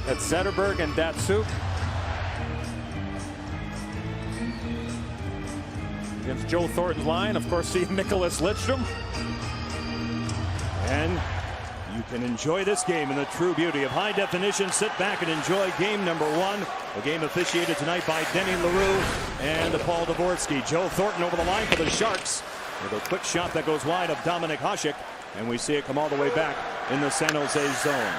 That's Zetterberg and Datsuk. Against Joe Thornton's line, of course, see Nicholas Lidstrom. And you can enjoy this game in the true beauty of high definition. Sit back and enjoy game number one. A game officiated tonight by Denny LaRue and Paul Dvorsky. Joe Thornton over the line for the Sharks with a quick shot that goes wide of Dominik Hasek. And we see it come all the way back in the San Jose zone.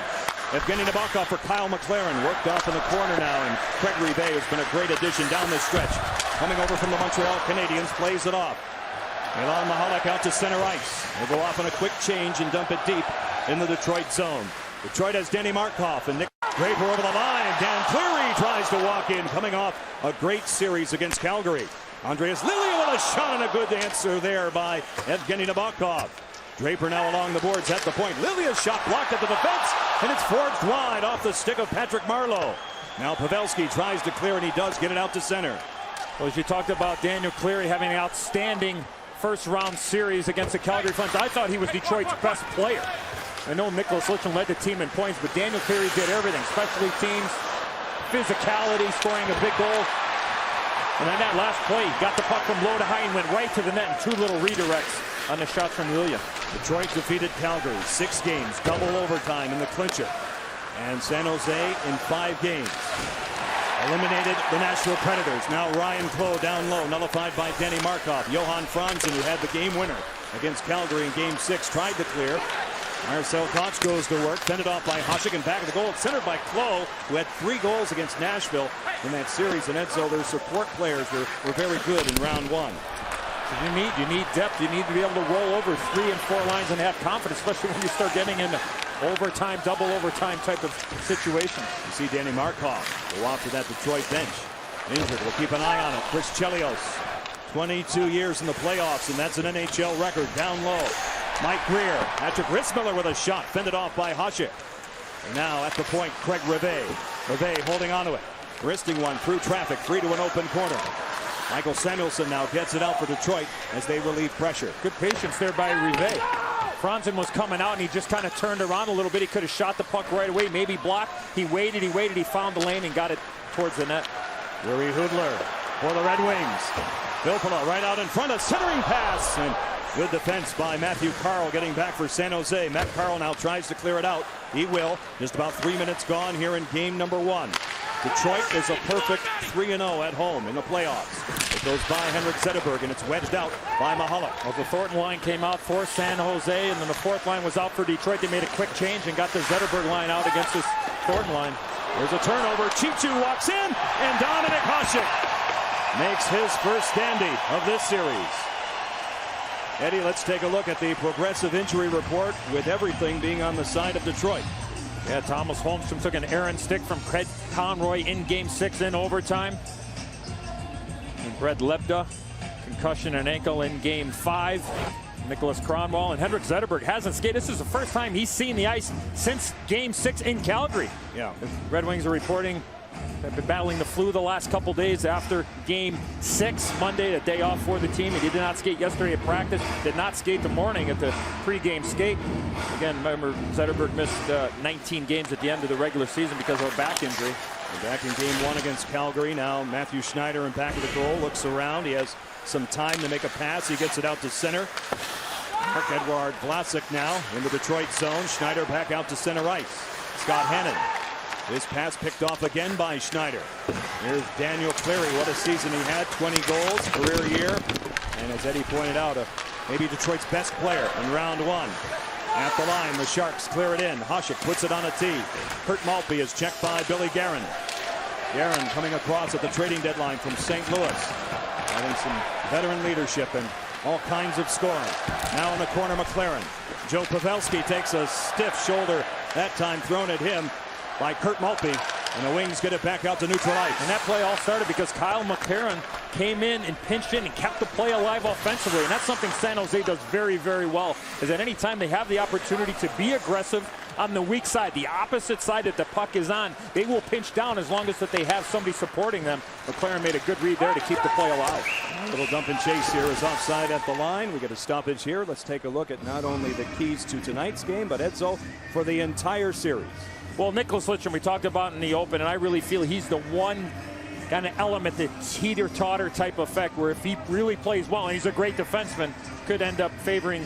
Evgeny Nabokov for Kyle McLaren, worked off in the corner now, and Craig Rivet has been a great addition down this stretch. Coming over from the Montreal Canadiens, plays it off. Milan Michalek out to center ice. He'll go off on a quick change and dump it deep in the Detroit zone. Detroit has Danny Markov and Nick Draper over the line. Dan Cleary tries to walk in, coming off a great series against Calgary. Andreas Lilia with a shot and a good answer there by Evgeny Nabokov. Draper now along the boards at the point. Lilia's shot blocked at the defense, and it's forged wide off the stick of Patrick Marleau. Now Pavelski tries to clear, and he does get it out to center. Well, as you talked about Daniel Cleary having an outstanding first-round series against the Calgary Flames, I thought he was Detroit's best player. I know Nicholas Lidstrom led the team in points, but Daniel Cleary did everything. Specialty teams, physicality, scoring a big goal. And on that last play, he got the puck from low to high and went right to the net, and two little redirects on the shots from Lilia. Detroit defeated Calgary 6 games, double overtime in the clincher. And San Jose in 5 games eliminated the Nashville Predators. Now Ryan Clough down low, nullified by Danny Markov. Johan Franzen, who had the game winner against Calgary in game 6, tried to clear. Marcel Cox goes to work, fended off by Hasek, and back of the goal. It's centered by Clough, who had 3 goals against Nashville in that series. And Edzo, their support players were very good in round 1. You need depth. You need to be able to roll over 3 and 4 lines and have confidence, especially when you start getting into overtime, double overtime type of situation. You see Danny Markov go off to that Detroit bench. Injured. We'll keep an eye on it. Chris Chelios, 22 years in the playoffs, and that's an NHL record. Down low, Mike Greer. Patrick Ritzmiller with a shot, fended off by Hasek. And now at the point, Craig Rivet. Rivet holding onto it. Wristing one through traffic, free to an open corner. Michael Samuelsson now gets it out for Detroit as they relieve pressure. Good patience there by Rivet. Franzen was coming out, and he just kind of turned around a little bit. He could have shot the puck right away, maybe blocked. He waited, he found the lane and got it towards the net. Yuri Hudler for the Red Wings. Vilpala right out in front, a centering pass, and good defense by Matthew Carl getting back for San Jose. Matt Carl now tries to clear it out. He will. Just about 3 minutes gone here in game number 1. Detroit is a perfect 3-0 at home in the playoffs. It goes by Henrik Zetterberg, and it's wedged out by Michalek. Well, the Thornton line came out for San Jose, and then the 4th line was out for Detroit. They made a quick change and got the Zetterberg line out against this Thornton line. There's a turnover. Chichu walks in, and Dominik Hasek makes his first standy of this series. Eddie, let's take a look at the progressive injury report, with everything being on the side of Detroit. Yeah, Thomas Holmstrom took an errant stick from Craig Conroy in game 6 in overtime. And Brett Lebda, concussion and ankle in game 5. Nicholas Kronwall and Henrik Zetterberg hasn't skated. This is the first time he's seen the ice since game 6 in Calgary. Yeah. The Red Wings are reporting they've been battling the flu the last couple days after game 6 Monday, the day off for the team. He did not skate yesterday at practice, did not skate the morning at the pregame skate. Again, remember, Zetterberg missed 19 games at the end of the regular season because of a back injury. We're back in game 1 against Calgary. Now Matthew Schneider in back of the goal, looks around. He has some time to make a pass. He gets it out to center. Marc-Edouard Vlasic now in the Detroit zone. Schneider back out to center ice. Scott Hannon. This pass picked off again by Schneider. Here's Daniel Cleary. What a season he had. 20 goals, career year. And as Eddie pointed out, maybe Detroit's best player in round 1. At the line, the Sharks clear it in. Hasek puts it on a tee. Kurt Maltby is checked by Billy Guerin. Guerin coming across at the trading deadline from St. Louis. Having some veteran leadership and all kinds of scoring. Now in the corner, McLaren. Joe Pavelski takes a stiff shoulder, that time thrown at him by Kurt Maltby, and the Wings get it back out to neutral ice. And that play all started because Kyle McLaren came in and pinched in and kept the play alive offensively, and that's something San Jose does very, very well, is at any time they have the opportunity to be aggressive on the weak side, the opposite side that the puck is on, they will pinch down as long as that they have somebody supporting them. McLaren made a good read there to keep the play alive. A little dump and chase here is offside at the line. We get a stoppage here. Let's take a look at not only the keys to tonight's game, but Edzo for the entire series. Well, Nicholas Lidstrom, we talked about in the open, and I really feel he's the one kind of element, the teeter-totter type effect, where if he really plays well, and he's a great defenseman, could end up favoring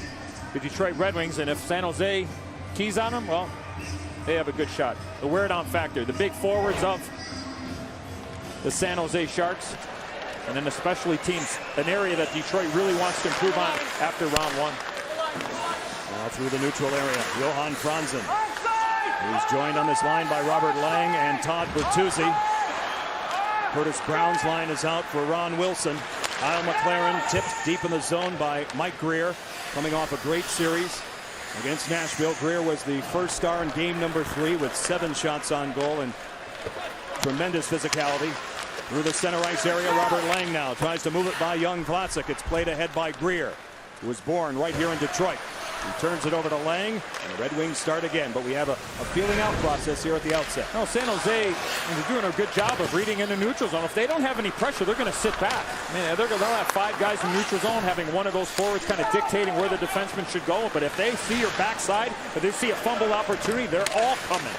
the Detroit Red Wings. And if San Jose keys on him, well, they have a good shot. The wear-down factor, the big forwards of the San Jose Sharks, and then especially teams, an area that Detroit really wants to improve on after round one. Now through the neutral area, Johan Franzen, who's joined on this line by Robert Lang and Todd Bertuzzi. Curtis Brown's line is out for Ron Wilson. Kyle McLaren tipped deep in the zone by Mike Greer, coming off a great series against Nashville. Greer was the first star in game number 3 with 7 shots on goal and tremendous physicality. Through the center ice area, Robert Lang now tries to move it by young Vlasic. It's played ahead by Greer, who was born right here in Detroit. He turns it over to Lang, and the Red Wings start again. But we have a feeling out process here at the outset. No, San Jose is doing a good job of reading in the neutral zone. If they don't have any pressure, they're going to sit back. I mean, they'll have 5 guys in neutral zone, having one of those forwards kind of dictating where the defenseman should go. But if they see your backside, if they see a fumble opportunity, they're all coming.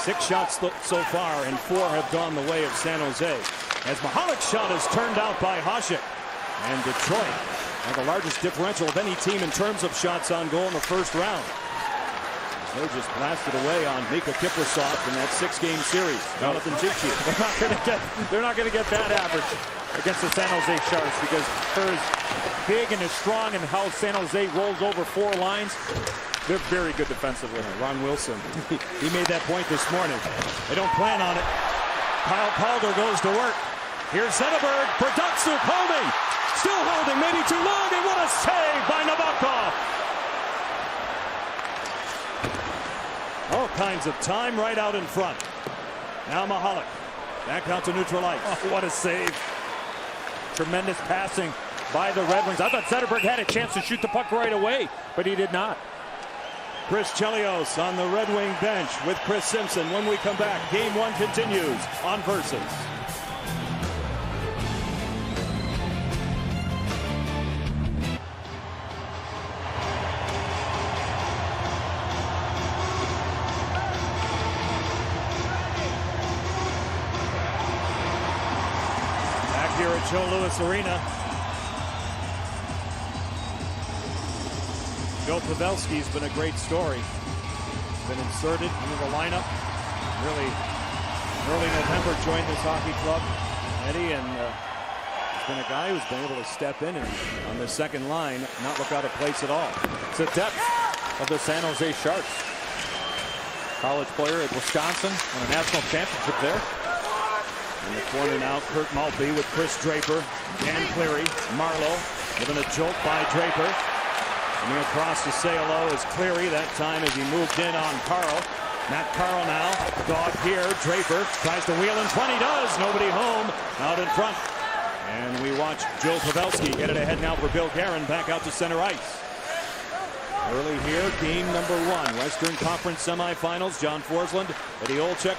6 shots so far, and 4 have gone the way of San Jose. As Mihalik's shot is turned out by Hasek. And Detroit have the largest differential of any team in terms of shots on goal in the first round. They just blasted away on Mika Kiprasov in that 6-game series. Jonathan Chichi. They're not going to get that average against the San Jose Sharks, because they're as big and as strong, and how San Jose rolls over 4 lines. They're very good defensively. Ron Wilson, he made that point this morning. They don't plan on it. Kyle Calder goes to work. Here's Zetterberg. Production holding. Still holding, maybe too long, and what a save by Nabokov! All kinds of time right out in front. Now Mihalik, back out to neutral ice. Oh, what a save. Tremendous passing by the Red Wings. I thought Zetterberg had a chance to shoot the puck right away, but he did not. Chris Chelios on the Red Wing bench with Chris Simpson. When we come back, Game 1 continues on Versus. Here at Joe Louis Arena. Joe Pavelski's been a great story. Been inserted into the lineup. Really, early November joined this hockey club, Eddie, and he's been a guy who's been able to step in and on the second line, not look out of place at all. It's the depth of the San Jose Sharks. College player at Wisconsin, won a national championship there. In the corner now, Kurt Maltby with Chris Draper, Dan Cleary, Marlowe, given a jolt by Draper. Coming across to say hello is Cleary, that time as he moved in on Carl. Matt Carl now, dog here, Draper tries to wheel in front, he does, nobody home, out in front. And we watch Joe Pavelski get it ahead now for Bill Guerin, back out to center ice. Early here, game number 1, Western Conference semifinals. John Forsland, Eddie Olczyk,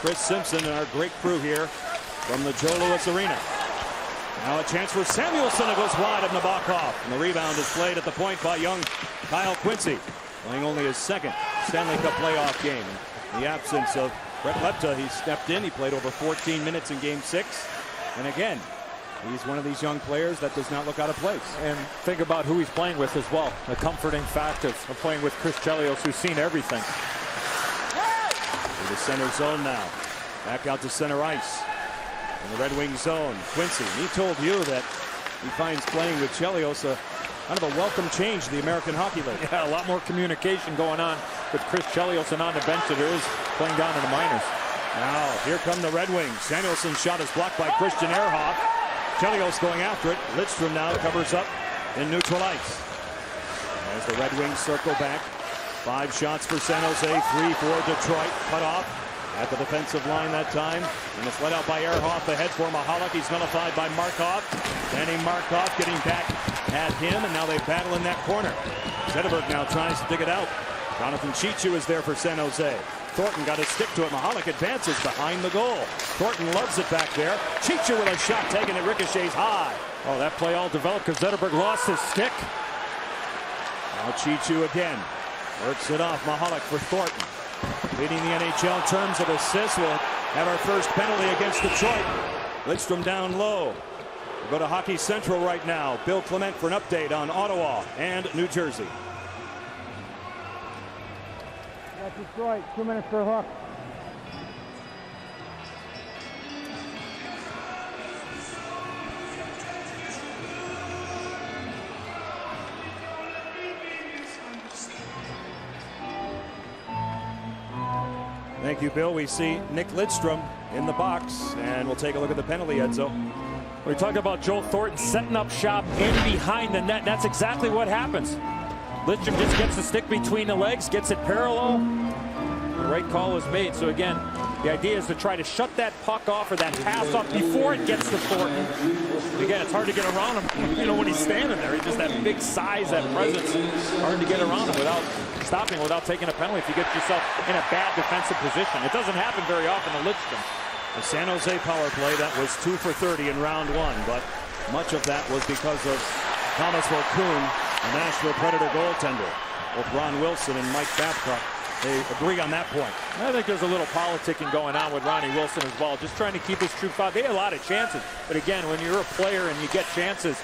Chris Simpson, and our great crew here from the Joe Louis Arena. Now a chance for Samuelson. It goes wide of Nabokov. And the rebound is played at the point by young Kyle Quincy, playing only his 2nd Stanley Cup playoff game. In the absence of Brett Lepta, he stepped in. He played over 14 minutes in Game 6. And again, he's one of these young players that does not look out of place. And think about who he's playing with as well. The comforting fact of playing with Chris Chelios, who's seen everything. To the center zone now. Back out to center ice. In the Red Wing zone, Quincy. He told you that he finds playing with Chelios kind of a welcome change to the American Hockey League. Yeah, a lot more communication going on with Chris Chelios and on the bench that there is playing down in the minors. Now, here come the Red Wings. Samuelson's shot is blocked by Christian Ehrhoff. Chelios going after it. Lidstrom now covers up in neutral ice. As the Red Wings circle back. 5 shots for San Jose, 3 for Detroit. Cut off at the defensive line that time. And it's let out by Ehrhoff. Ahead for Mihalik. He's nullified by Markov. Danny Markov getting back at him. And now they battle in that corner. Zetterberg now tries to dig it out. Jonathan Chichu is there for San Jose. Thornton got his stick to it. Mihalik advances behind the goal. Thornton loves it back there. Chichu with a shot taken. It ricochets high. Oh, that play all developed because Zetterberg lost his stick. Now Chichu again. Works it off. Mihalik for Thornton. leading the NHL in terms of assists. We'll have our first penalty against Detroit. Lidstrom down low. We'll go to Hockey Central right now. Bill Clement for an update on Ottawa and New Jersey. That's Detroit. 2 minutes for a hook. Thank you, Bill. We see Nick Lidstrom in the box, and we'll take a look at the penalty, Edzo. We talked about Joe Thornton setting up shop in behind the net. That's exactly what happens. Lidstrom just gets the stick between the legs, gets it parallel. The right call was made. So again, the idea is to try to shut that puck off or that pass off before it gets to Thornton. Again, it's hard to get around him. You know, when he's standing there, he's just that big size, that presence. Hard to get around him without stopping, without taking a penalty if you get yourself in a bad defensive position. It doesn't happen very often to Lidstrom. The San Jose power play, that was 2 for 30 in round 1, but much of that was because of Thomas Vokoun, the Nashville Predator goaltender. Both Ron Wilson and Mike Babcock, they agree on that point. I think there's a little politicking going on with Ronnie Wilson as well, just trying to keep his troop out. They had a lot of chances, but again, when you're a player and you get chances,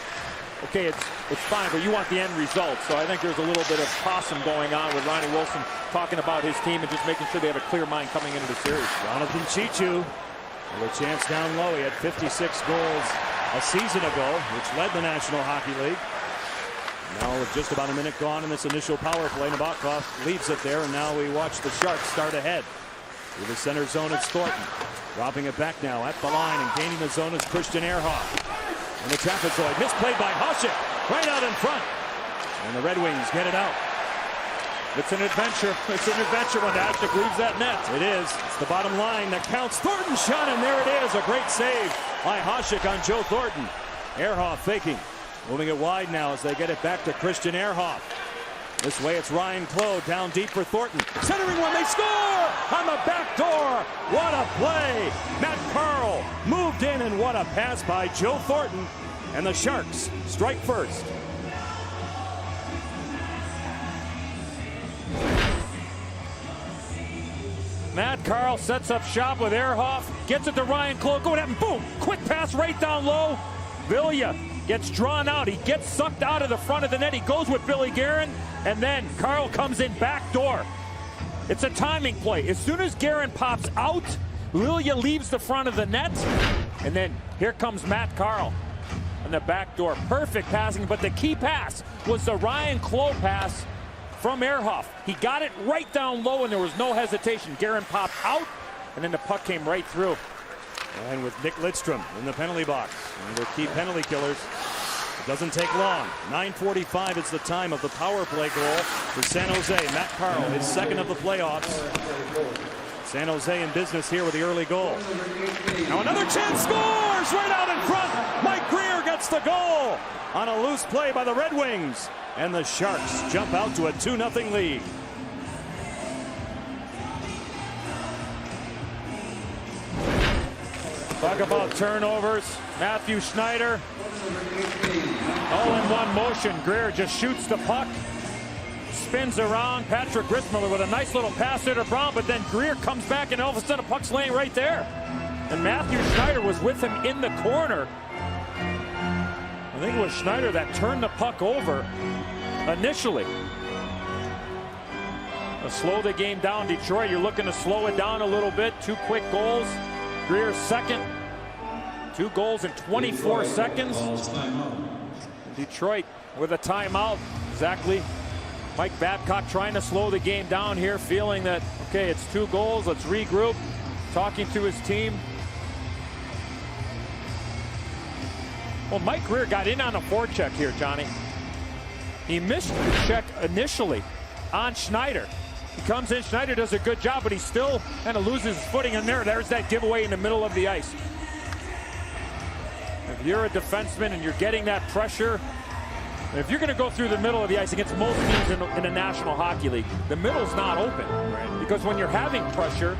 okay, it's fine, but you want the end result. So I think there's a little bit of possum going on with Ronnie Wilson talking about his team and just making sure they have a clear mind coming into the series. Jonathan Chichu with a chance down low. He had 56 goals a season ago, which led the National Hockey League. Now with just about a minute gone in this initial power play, Nabokov leaves it there, and now we watch the Sharks start ahead. Through the center zone, it's Thornton. Dropping it back now at the line and gaining the zone is Christian Ehrhoff. And the trapezoid misplayed by Hasek right out in front. And the Red Wings get it out. It's an adventure. It's an adventure when Hasek leaves that net. It is. It's the bottom line that counts. Thornton shot, and there it is. A great save by Hasek on Joe Thornton. Ehrhoff faking. Moving it wide now as they get it back to Christian Ehrhoff. This way it's Ryan Claude down deep for Thornton. Centering one, they score on the back door. What a play. Matt Carl moved in, and what a pass by Joe Thornton. And the Sharks strike first. Matt Carl sets up shop with Ehrhoff, gets it to Ryan Claude, going at him, boom, quick pass right down low. Vilja gets drawn out, he gets sucked out of the front of the net, he goes with Billy Guerin, and then Carl comes in back door. It's a timing play. As soon as Guerin pops out, Vilja leaves the front of the net, and then here comes Matt Carl on the back door. Perfect passing, but the key pass was the Ryan Claude pass from Ehrhoff. He got it right down low, and there was no hesitation. Guerin popped out, and then the puck came right through. And with Nick Lidstrom in the penalty box, one of their key penalty killers, it doesn't take long. 9:45 is the time of the power play goal for San Jose. Matt Carl, his second of the playoffs. San Jose in business here with the early goal. Now another chance, scores right out in front. Mike Greer gets the goal on a loose play by the Red Wings. And the Sharks jump out to a 2-0 lead. Talk about turnovers. Matthew Schneider, all in one motion. Greer just shoots the puck, spins around. Patrick Grissmiller with a nice little pass there to Brown, but then Greer comes back, and all of a sudden, the puck's laying right there. And Matthew Schneider was with him in the corner. I think it was Schneider that turned the puck over initially. Slow the game down, Detroit. You're looking to slow it down a little bit. 2 quick goals. Greer's second. 2 goals in 24 seconds. Detroit with a timeout. Exactly. Mike Babcock trying to slow the game down here, feeling that, okay, it's 2 goals. Let's regroup. Talking to his team. Well, Mike Greer got in on a forecheck here, Johnny. He missed the check initially on Schneider. He comes in, Schneider does a good job, but he still kind of loses his footing in there. There's that giveaway in the middle of the ice. If you're a defenseman and you're getting that pressure, if you're going to go through the middle of the ice against most teams in the National Hockey League, the middle's not open. Right. Because when you're having pressure,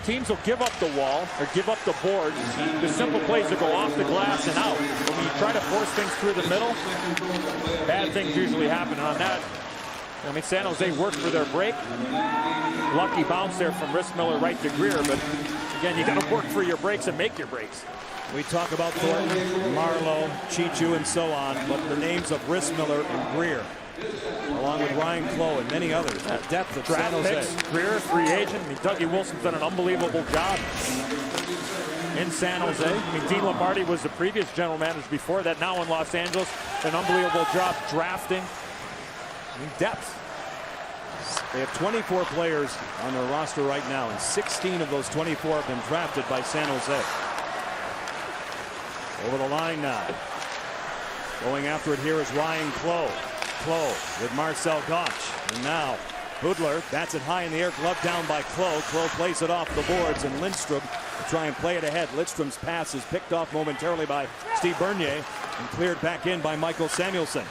teams will give up the wall or give up the boards. The simple plays will go off the glass and out. But when you try to force things through the middle, bad things usually happen. On that I mean, San Jose worked for their break. Lucky bounce there from Rissmiller right to Greer, but again, you got to work for your breaks and make your breaks. We talk about Thornton, Marlowe, Chichu, and so on, but the names of Rissmiller and Greer, along with Ryan Clough and many others, the depth of San Jose. Picks, Greer, free agent. I mean, Dougie Wilson's done an unbelievable job in San Jose. I mean, Dean Lombardi was the previous general manager before that, now in Los Angeles. An unbelievable job drafting. I mean, depth. They have 24 players on their roster right now, and 16 of those 24 have been drafted by San Jose. Over the line now. Going after it here is Ryan Clough. Clough with Marcel Gottsch. And now Hudler bats it high in the air, glove down by Clough. Clough plays it off the boards, and Lindstrom will try and play it ahead. Lindstrom's pass is picked off momentarily by Steve Bernier and cleared back in by Michael Samuelsson.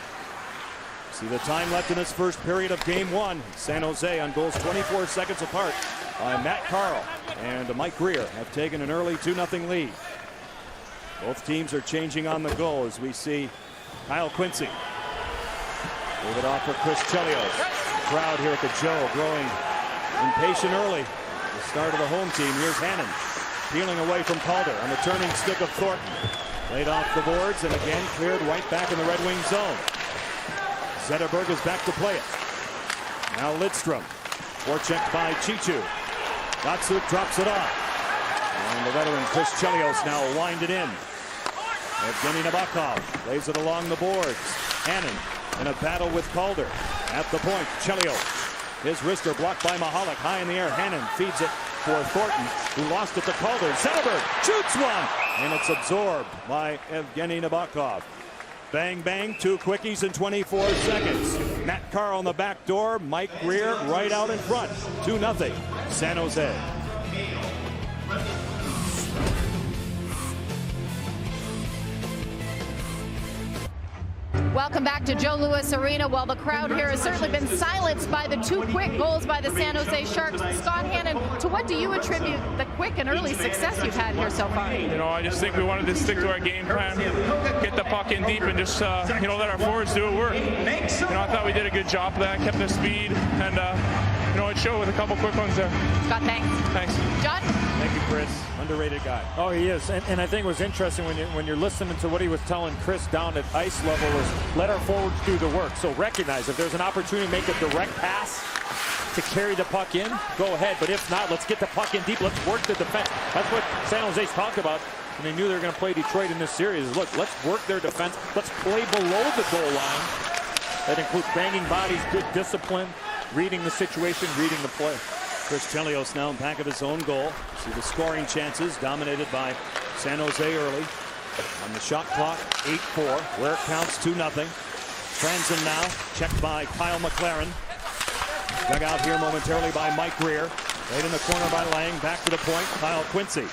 See the time left in this first period of game one. San Jose on goals 24 seconds apart by Matt Carl and Mike Greer have taken an early 2-0 lead. Both teams are changing on the go as we see Kyle Quincy move it off for Chris Chelios. Crowd here at the Joe growing impatient early. The start of the home team. Here's Hannon peeling away from Calder on the turning stick of Thornton. Laid off the boards and again cleared right back in the Red Wing zone. Zetterberg is back to play it. Now Lidstrom. Forechecked by Chichu. Datsuk drops it off. And the veteran Chris Chelios now will wind it in. Evgeny Nabokov lays it along the boards. Hannon in a battle with Calder. At the point, Chelios. His wrister blocked by Mahalik. High in the air, Hannon feeds it for Thornton, who lost it to Calder. Zetterberg shoots one, and it's absorbed by Evgeny Nabokov. Bang, bang, two quickies in 24 seconds. Matt Carl on the back door. Mike Greer right out in front. 2-0, San Jose. Welcome back to Joe Louis Arena. Well, the crowd here has certainly been silenced by the two quick goals by the San Jose Sharks. Scott Hannon, to what do you attribute the quick and early success you've had here so far? You know, I just think we wanted to stick to our game plan, get the puck in deep, and just you know, let our forwards do it work. You know, I thought we did a good job of that, kept the speed, and you know, it showed with a couple quick ones there. Scott, thanks. Thanks. John? Thank you, Chris. Underrated guy. Oh, he is. And I think it was interesting when you're listening to what he was telling Chris down at ice level was let our forwards do the work. So recognize if there's an opportunity to make a direct pass to carry the puck in, go ahead. But if not, let's get the puck in deep. Let's work the defense. That's what San Jose's talked about. And they knew they were going to play Detroit in this series. Look, let's work their defense. Let's play below the goal line. That includes banging bodies, good discipline, reading the situation, reading the play. Chris Chelios now in back of his own goal. See the scoring chances dominated by San Jose early. On the shot clock, 8-4, where it counts 2-0. Franzen now, checked by Kyle McLaren. Dug out here momentarily by Mike Greer. Right in the corner by Lang, back to the point, Kyle Quincy.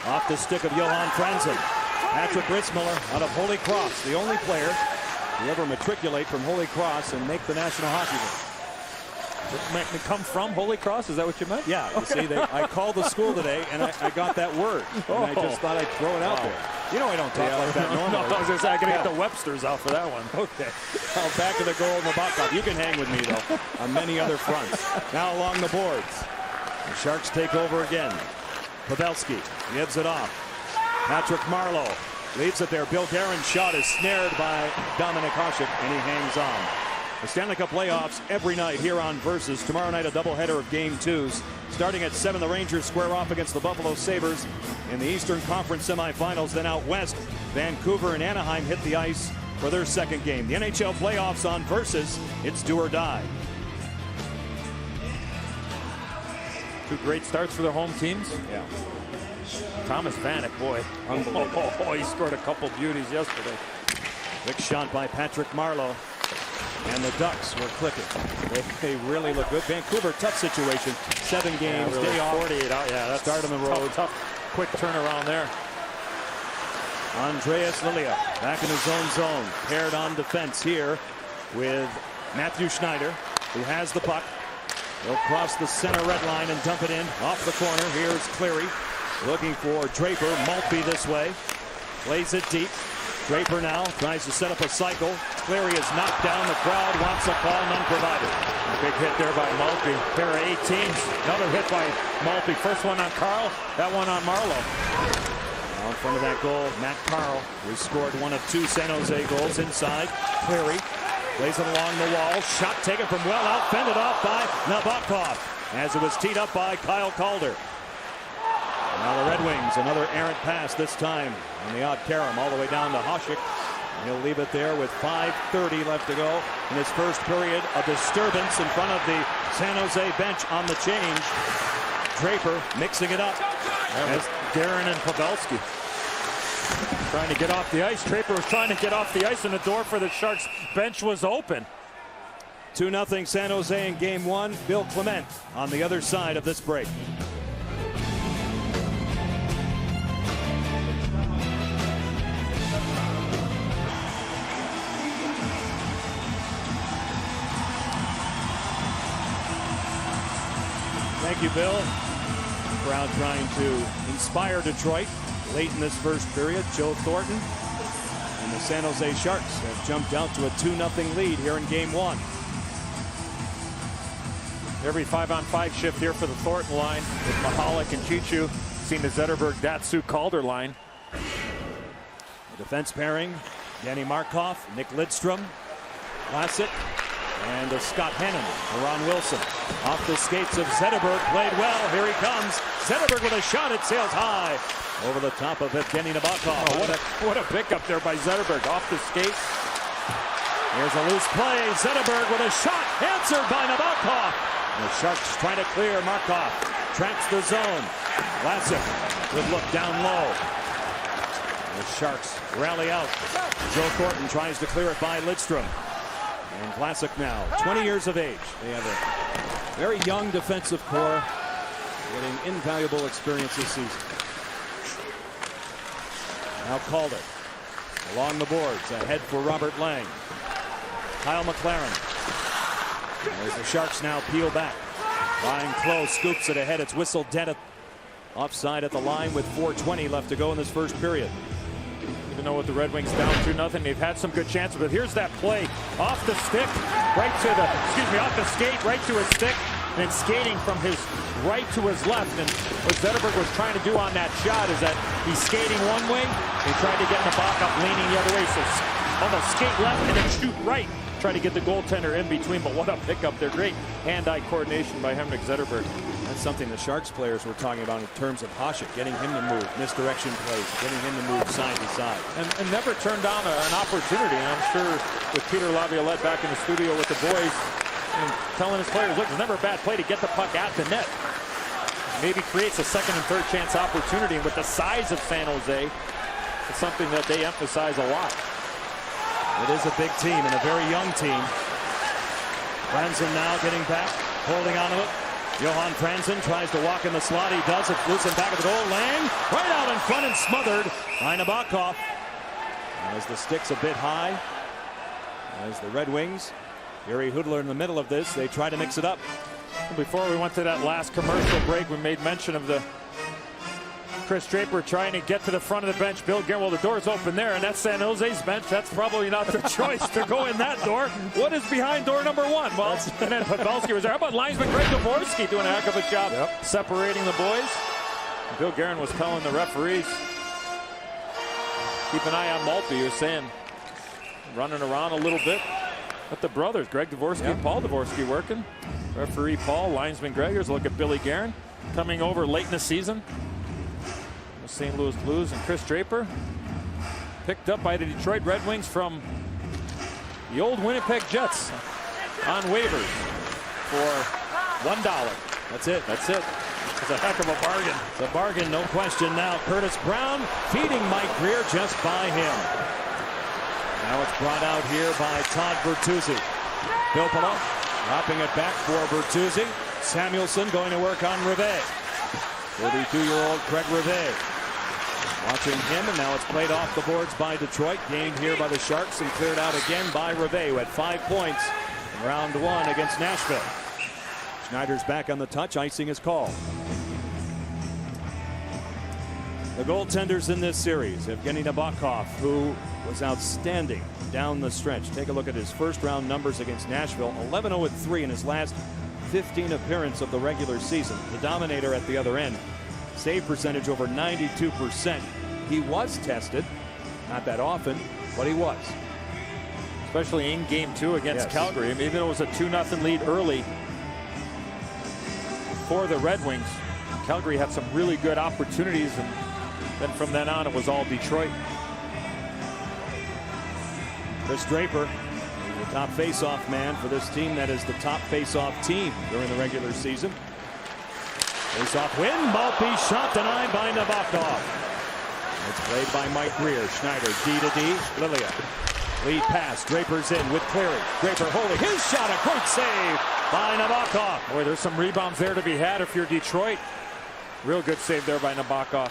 Off the stick of Johan Franzen. Patrick Ritzmiller out of Holy Cross, the only player to ever matriculate from Holy Cross and make the National Hockey League. Come from Holy Cross? Is that what you meant? Yeah, you see, I called the school today and I got that word. And I just thought I'd throw it out there. You know I don't talk like that normally. No, I was going to say, I got to get the Websters out for that one. Okay. Now back to the goal, Nabokov. You can hang with me, though, on many other fronts. Now along the boards. The Sharks take over again. Pavelski gives it off. Patrick Marlowe leaves it there. Bill Guerin's shot is snared by Dominik Hasek, and he hangs on. The Stanley Cup playoffs every night here on Versus. Tomorrow night, a doubleheader of Game 2s. Starting at 7, the Rangers square off against the Buffalo Sabres in the Eastern Conference semifinals. Then out west, Vancouver and Anaheim hit the ice for their second game. The NHL playoffs on Versus. It's do or die. Two great starts for their home teams. Yeah. Thomas Vanek, boy. Unbelievable. Oh, he scored a couple beauties yesterday. Quick shot by Patrick Marlowe. And the Ducks were clicking. They really look good. Vancouver, tough situation. 7 games, really day off. 48 out. Yeah, that's start on the road. Tough, quick turnaround there. Andreas Lilia back in his own zone. Paired on defense here with Matthew Schneider, who has the puck. He'll cross the center red line and dump it in. Off the corner, here's Cleary. Looking for Draper. Maltby this way. Plays it deep. Draper now tries to set up a cycle. Cleary is knocked down. The crowd wants a call, none provided. A big hit there by Maltby. Pair of 18s. Another hit by Maltby. First one on Carl, that one on Marlowe. Now in front of that goal, Matt Carl, who scored one of 2 San Jose goals inside. Cleary plays it along the wall. Shot taken from well out, fended off by Nabokov as it was teed up by Kyle Calder. Now the Red Wings, another errant pass this time on the odd carom all the way down to Hasek. He'll leave it there with 5:30 left to go in his first period. A disturbance in front of the San Jose bench on the change. Draper mixing it up. As Guerin and Pavelski trying to get off the ice. Draper was trying to get off the ice, and the door for the Sharks bench was open. 2-0 San Jose in game 1. Bill Clement on the other side of this break. Thank you, Bill. Crowd trying to inspire Detroit late in this first period. Joe Thornton and the San Jose Sharks have jumped out to a 2-0 lead here in game 1. Every 5-on-5 shift here for the Thornton line with Mahalik and Chichu. Seen the Zetterberg, Datsyuk, Calder line. The defense pairing, Danny Markov, Nick Lidstrom, Classic, and Scott Hennon, Ron Wilson. Off the skates of Zetterberg, played well. Here he comes. Zetterberg with a shot. It sails high over the top of Evgeny Nabokov. Oh, what a pickup there by Zetterberg off the skates. Here's a loose play. Zetterberg with a shot. Answered by Nabokov. The Sharks trying to clear. Markov tracks the zone. Classic. Good look down low. The Sharks rally out. Joe Thornton tries to clear it by Lidstrom. And Classic now, 20 years of age. They have a very young defensive core, getting invaluable experience this season. Now Calder along the boards, ahead for Robert Lang. Kyle McLaren. As the Sharks now peel back. Ryan Close scoops it ahead. It's whistled dead offside at the line with 4:20 left to go in this first period. Even though with the Red Wings down 2-0, they've had some good chances, but here's that play off the stick, off the skate, right to his stick, and then skating from his right to his left. And what Zetterberg was trying to do on that shot is that he's skating one way, he tried to get Nabokov leaning the other way, so almost skate left and then shoot right, try to get the goaltender in between. But what a pickup there! Great hand-eye coordination by Henrik Zetterberg. That's something the Sharks players were talking about in terms of Hasek, getting him to move, misdirection plays, getting him to move side to side. And never turned down an opportunity. And I'm sure with Peter Laviolette back in the studio with the boys and telling his players, look, there's never a bad play to get the puck at the net. Maybe creates a second and third chance opportunity. And with the size of San Jose, it's something that they emphasize a lot. It is a big team and a very young team. Franzen now getting back, holding on to it. Johan Franzen tries to walk in the slot. He does it. Loose back of the goal. Lang right out in front and smothered by Nabokov. As the stick's a bit high, as the Red Wings, Gary Hoodler in the middle of this, they try to mix it up. Before we went to that last commercial break, we made mention of the Chris Draper trying to get to the front of the bench. Bill Guerin, well, the door's open there, and that's San Jose's bench. That's probably not the choice to go in that door. What is behind door number 1? Well, and then Pavelski was there. How about linesman Greg Dvorsky doing a heck of a job separating the boys? And Bill Guerin was telling the referees, keep an eye on Maltby. He was saying, running around a little bit. But the brothers, Greg Dvorsky and Paul Dvorsky, working. Referee Paul, linesman Greg. Here's a look at Billy Guerin coming over late in the season. St. Louis Blues, and Chris Draper picked up by the Detroit Red Wings from the old Winnipeg Jets on waivers for $1. That's it. That's it. It's a heck of a bargain. It's a bargain, no question. Now Curtis Brown feeding Mike Greer just by him. Now it's brought out here by Todd Bertuzzi. Filppula dropping it back for Bertuzzi. Samuelsson going to work on Rivet. 32-year-old Craig Rivet. Watching him, and now it's played off the boards by Detroit. Gained here by the Sharks and cleared out again by Rivet, who had 5 points in round 1 against Nashville. Schneider's back on the touch, icing his call. The goaltenders in this series, Evgeny Nabokov, who was outstanding down the stretch. Take a look at his first round numbers against Nashville. 11-0-3 in his last 15 appearances of the regular season. The dominator at the other end. Save percentage over 92%. He was tested, not that often, but he was. Especially in game 2 against Calgary. I mean, even though it was a 2-0 lead early for the Red Wings, Calgary had some really good opportunities, and then from then on it was all Detroit. Chris Draper, the top face-off man for this team that is the top face-off team during the regular season. Face-off win, Maltby shot denied by Nabokov. It's played by Mike Greer. Schneider D to D. Lilia. Lead pass. Draper's in with Cleary. Draper holding his shot. A great save by Nabokov. Boy, there's some rebounds there to be had if you're Detroit. Real good save there by Nabokov.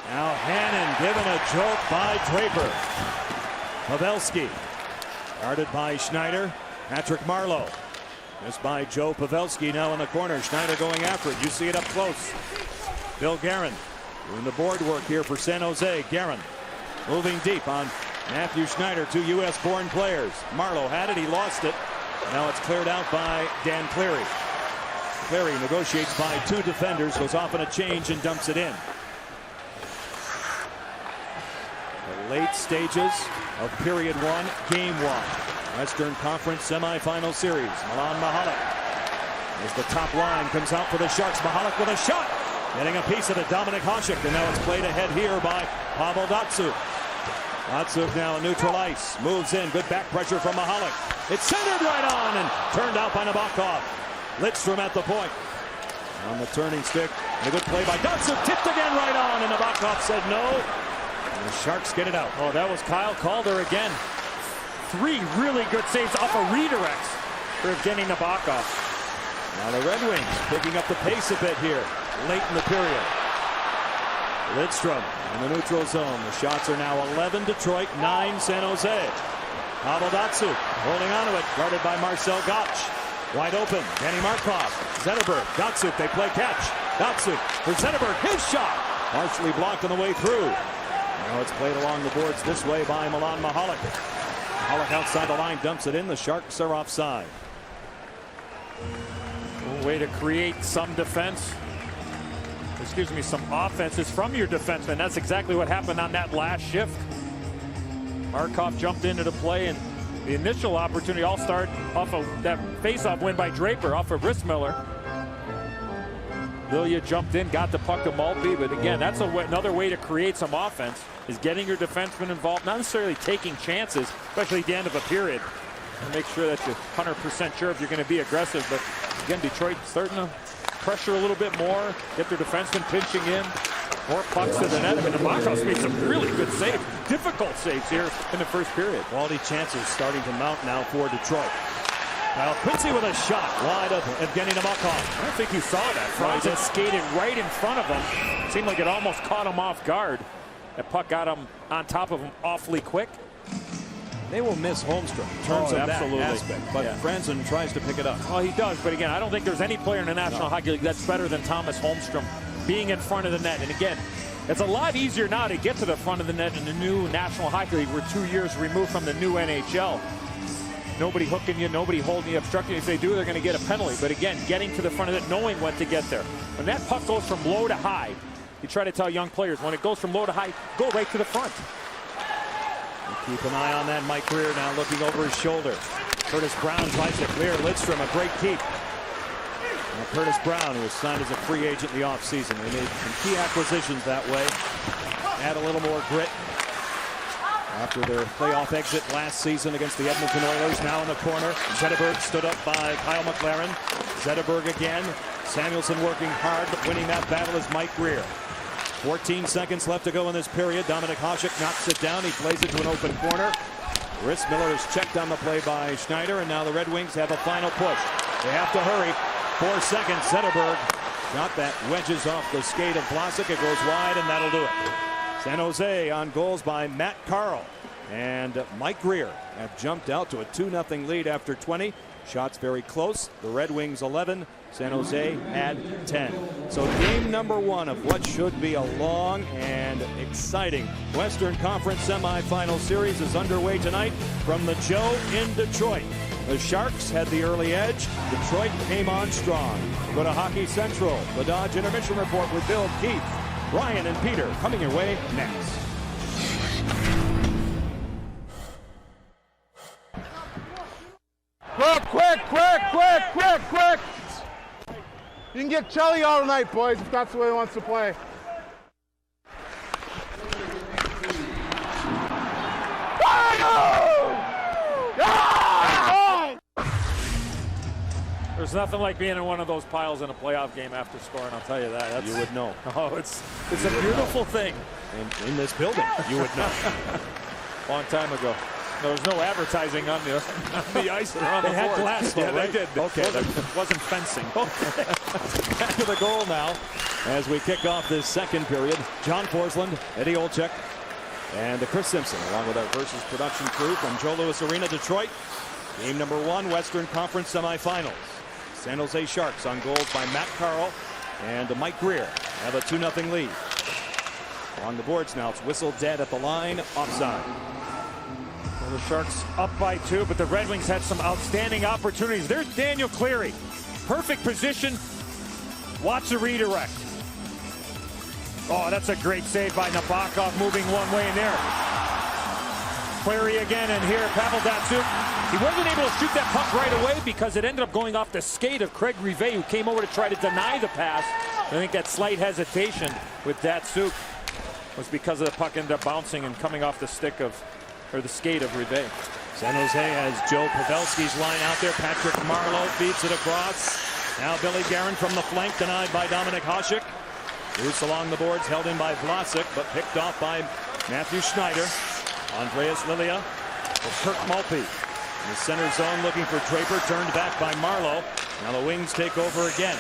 Now Hannon given a jolt by Draper. Pavelski. Guarded by Schneider. Patrick Marleau. Missed by Joe Pavelski now in the corner. Schneider going after it. You see it up close. Bill Guerin doing the board work here for San Jose. Guerin moving deep on Matthew Schneider, 2 U.S.-born players. Marleau had it. He lost it. Now it's cleared out by Dan Cleary. Cleary negotiates by 2 defenders, goes off on a change and dumps it in. The late stages of period 1, game 1. Western Conference semifinal series. Milan Michalek as the top line comes out for the Sharks. Michalek with a shot. Getting a piece of it, Dominic Hasek, and now it's played ahead here by Pavel Datsyuk. Datsyuk now on neutral ice. Moves in, good back pressure from Michalek. It's centered right on and turned out by Nabokov. Lidstrom at the point. On the turning stick. And a good play by Datsyuk. Tipped again right on, and Nabokov said no. And the Sharks get it out. Oh, that was Kyle Calder again. 3 really good saves off of redirects for Evgeny Nabokov. Now the Red Wings picking up the pace a bit here late in the period. Lidstrom in the neutral zone. The shots are now 11 Detroit, 9 San Jose. Pavel Datsyuk holding onto it, guarded by Marcel Gotch. Wide open, Danny Markov, Zetterberg, Datsyuk, they play catch. Datsyuk for Zetterberg, his shot! Partially blocked on the way through. Now it's played along the boards this way by Milan Michalek. Michalek outside the line, dumps it in. The Sharks are offside. Way to create some defense. Excuse me, some offenses from your defenseman. That's exactly what happened on that last shift. Markov jumped into the play, and the initial opportunity all start off of that face-off win by Draper off of Rissmiller. Lilia jumped in, got the puck to Maltby, but again, that's another way to create some offense, is getting your defenseman involved, not necessarily taking chances, especially at the end of a period. And make sure that you're 100% sure if you're going to be aggressive. But again, Detroit starting to pressure a little bit more, get their defenseman pinching in, more pucks to the net. I mean, Nabokov's made some really good saves, difficult saves here in the first period. Quality chances starting to mount now for Detroit. Now Quincy with a shot wide of Evgeny Nabokov. I don't think you saw that. Franzen skated right in front of him. Seemed like it almost caught him off guard. That puck got him on top of him awfully quick. They will miss Holmstrom in terms of absolutely. that aspect, but Franzen tries to pick it up. Well, he does, but again, I don't think there's any player in the National Hockey League that's better than Thomas Holmstrom being in front of the net. And again, it's a lot easier now to get to the front of the net in the new National Hockey League. We're 2 years removed from the new NHL. Nobody hooking you, nobody holding you, obstructing you. If they do, they're going to get a penalty. But again, getting to the front of it, knowing when to get there. When that puck goes from low to high, you try to tell young players, when it goes from low to high, go right to the front. Keep an eye on that. Mike Greer now looking over his shoulder. Curtis Brown tries to clear Lidstrom. A great keep. Now Curtis Brown, who was signed as a free agent in the offseason. They made some key acquisitions that way. Add a little more grit after their playoff exit last season against the Edmonton Oilers. Now in the corner. Zetterberg stood up by Kyle McLaren. Zetterberg again. Samuelsson working hard, but winning that battle is Mike Greer. 14 seconds left to go in this period. Dominic Hasek knocks it down. He plays it to an open corner. Rissmiller is checked on the play by Schneider, and now the Red Wings have a final push. They have to hurry. 4 seconds. Zetterberg shot that wedges off the skate of Vlasic. It goes wide, and that'll do it. San Jose on goals by Matt Carl and Mike Greer have jumped out to a 2-0 lead after 20. Shots very close. The Red Wings 11, San Jose had 10. So game number 1 of what should be a long and exciting Western Conference semifinal series is underway tonight from the Joe in Detroit. The Sharks had the early edge. Detroit came on strong. Go to Hockey Central. The Dodge Intermission Report with Bill, Keith, Ryan, and Peter coming your way next. Quick! You can get Chelly all night, boys, if that's the way he wants to play. There's nothing like being in one of those piles in a playoff game after scoring, I'll tell you that. You would know. Oh, it's a beautiful thing. In this building, you would know. Long time ago. There was no advertising on the ice or on the board. They had glass, though, yeah, right? they did. Okay. Wasn't fencing. Back to the goal now as we kick off this second period. John Forsland, Eddie Olczyk, and Chris Simpson, along with our Versus production crew from Joe Louis Arena, Detroit. Game number 1, Western Conference semifinals. San Jose Sharks on goals by Matt Carl and Mike Greer have a 2-0 lead. On the boards now, it's whistle dead at the line, offside. The Sharks up by 2, but the Red Wings had some outstanding opportunities. There's Daniel Cleary. Perfect position. Watch the redirect. Oh, that's a great save by Nabokov, moving one way in there. Cleary again, and here Pavel Datsyuk. He wasn't able to shoot that puck right away because it ended up going off the skate of Craig Rivet, who came over to try to deny the pass. I think that slight hesitation with Datsyuk was because of the puck ended up bouncing and coming off the stick of the skate of Rivet. San Jose has Joe Pavelski's line out there. Patrick Marleau feeds it across. Now Billy Guerin from the flank, denied by Dominik Hasek. Loose along the boards, held in by Vlasic, but picked off by Matthew Schneider. Andreas Lilia for Kirk Maltby. In the center zone looking for Draper, turned back by Marleau. Now the Wings take over again.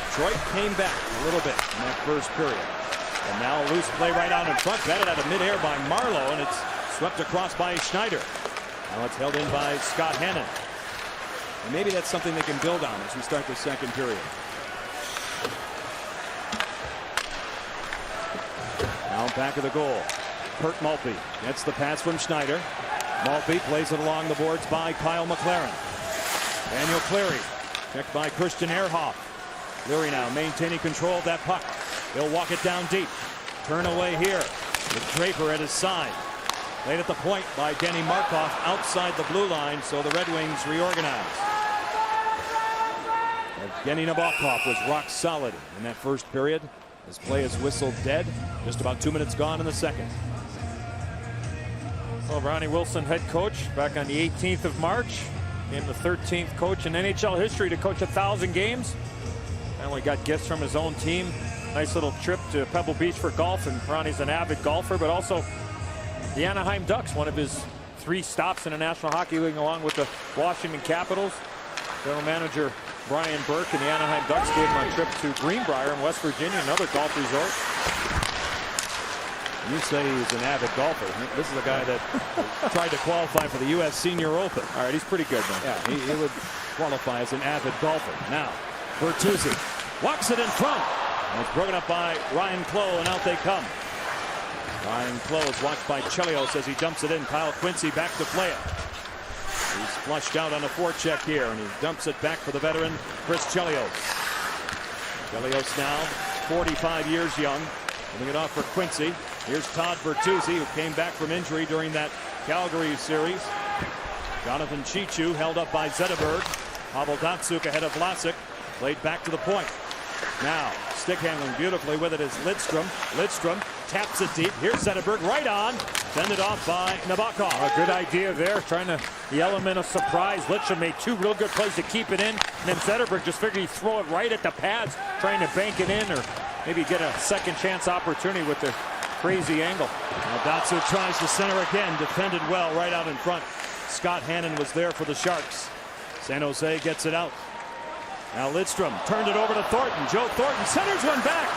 Detroit came back a little bit in that first period. And now a loose play right out in front, batted out of midair by Marleau, and it's swept across by Schneider. Now it's held in by Scott Hannon. And maybe that's something they can build on as we start the second period. Now back of the goal. Kurt Maltby gets the pass from Schneider. Maltby plays it along the boards by Kyle McLaren. Daniel Cleary checked by Christian Ehrhoff. Cleary now maintaining control of that puck. He'll walk it down deep. Turn away here with Draper at his side. Played at the point by Denny Markov outside the blue line, so the Red Wings reorganize. Evgeny Nabokov was rock solid in that first period. His play is whistled dead. Just about 2 minutes gone in the second. Well, Ronnie Wilson, head coach, back on the 18th of March. Became the 13th coach in NHL history to coach 1,000 games. And we got gifts from his own team. Nice little trip to Pebble Beach for golf, and Ronnie's an avid golfer, but also the Anaheim Ducks, one of his 3 stops in the National Hockey League, along with the Washington Capitals. General manager Brian Burke and the Anaheim Ducks gave him a trip to Greenbrier in West Virginia, another golf resort. You say he's an avid golfer. This is a guy that tried to qualify for the U.S. Senior Open. All right, he's pretty good, man. Yeah, he would qualify as an avid golfer. Now, Bertuzzi walks it in front. And it's broken up by Ryan Clough, and out they come. Ryan Clough is watched by Chelios as he dumps it in. Kyle Quincy back to play it. He's flushed out on a forecheck here, and he dumps it back for the veteran, Chris Chelios. Chelios now 45 years young. Giving it off for Quincy. Here's Todd Bertuzzi, who came back from injury during that Calgary series. Jonathan Chichu held up by Zetterberg. Pavel Datsyuk ahead of Vlasic. Played back to the point. Now, stick handling beautifully with it is Lidstrom. Lidstrom taps it deep. Here's Zetterberg right on. Fended off by Nabokov. A good idea there, trying to the element of surprise. Lidstrom made 2 real good plays to keep it in. And then Zetterberg just figured he'd throw it right at the pads, trying to bank it in or maybe get a second chance opportunity with the crazy angle. Now Datsyuk tries to center again. Defended well right out in front. Scott Hannon was there for the Sharks. San Jose gets it out. Now Lidstrom turned it over to Thornton. Joe Thornton centers one back.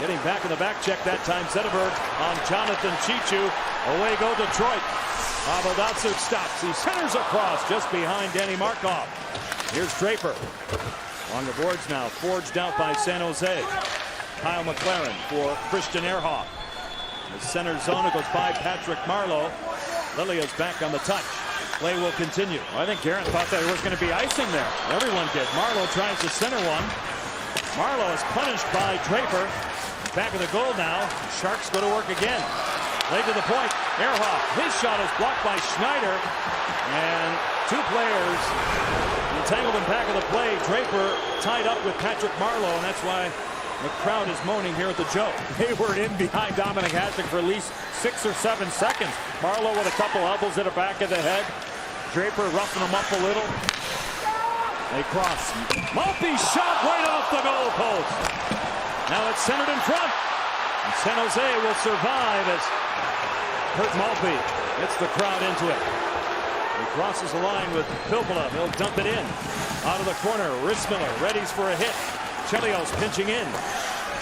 Getting back in the back check that time. Zetterberg on Jonathan Chichu. Away go Detroit. Datsuk stops. He centers across just behind Danny Markov. Here's Draper. On the boards now, forged out by San Jose. Kyle McLaren for Christian Ehrhoff. The center zone goes by Patrick Marleau. Lilia's back on the touch. Play will continue. I think Guerin thought that there was going to be icing there. Everyone did. Marleau tries to center one. Marleau is punished by Draper. Back of the goal now. Sharks go to work again. Late to the point. Ehrhoff. His shot is blocked by Schneider. And two players entangled in back of the play. Draper tied up with Patrick Marleau, and that's why the crowd is moaning here at the Joe. They were in behind Dominik Hasek for at least 6 or 7 seconds. Marleau with a couple elbows at the back of the head. Draper roughing him up a little. They cross. Maltby shot right off the goal post. Now it's centered in front. And San Jose will survive as Kurt Maltby gets the crowd into it. He crosses the line with Filppula. He'll dump it in. Out of the corner, Rissmiller readies for a hit. Chelios pinching in.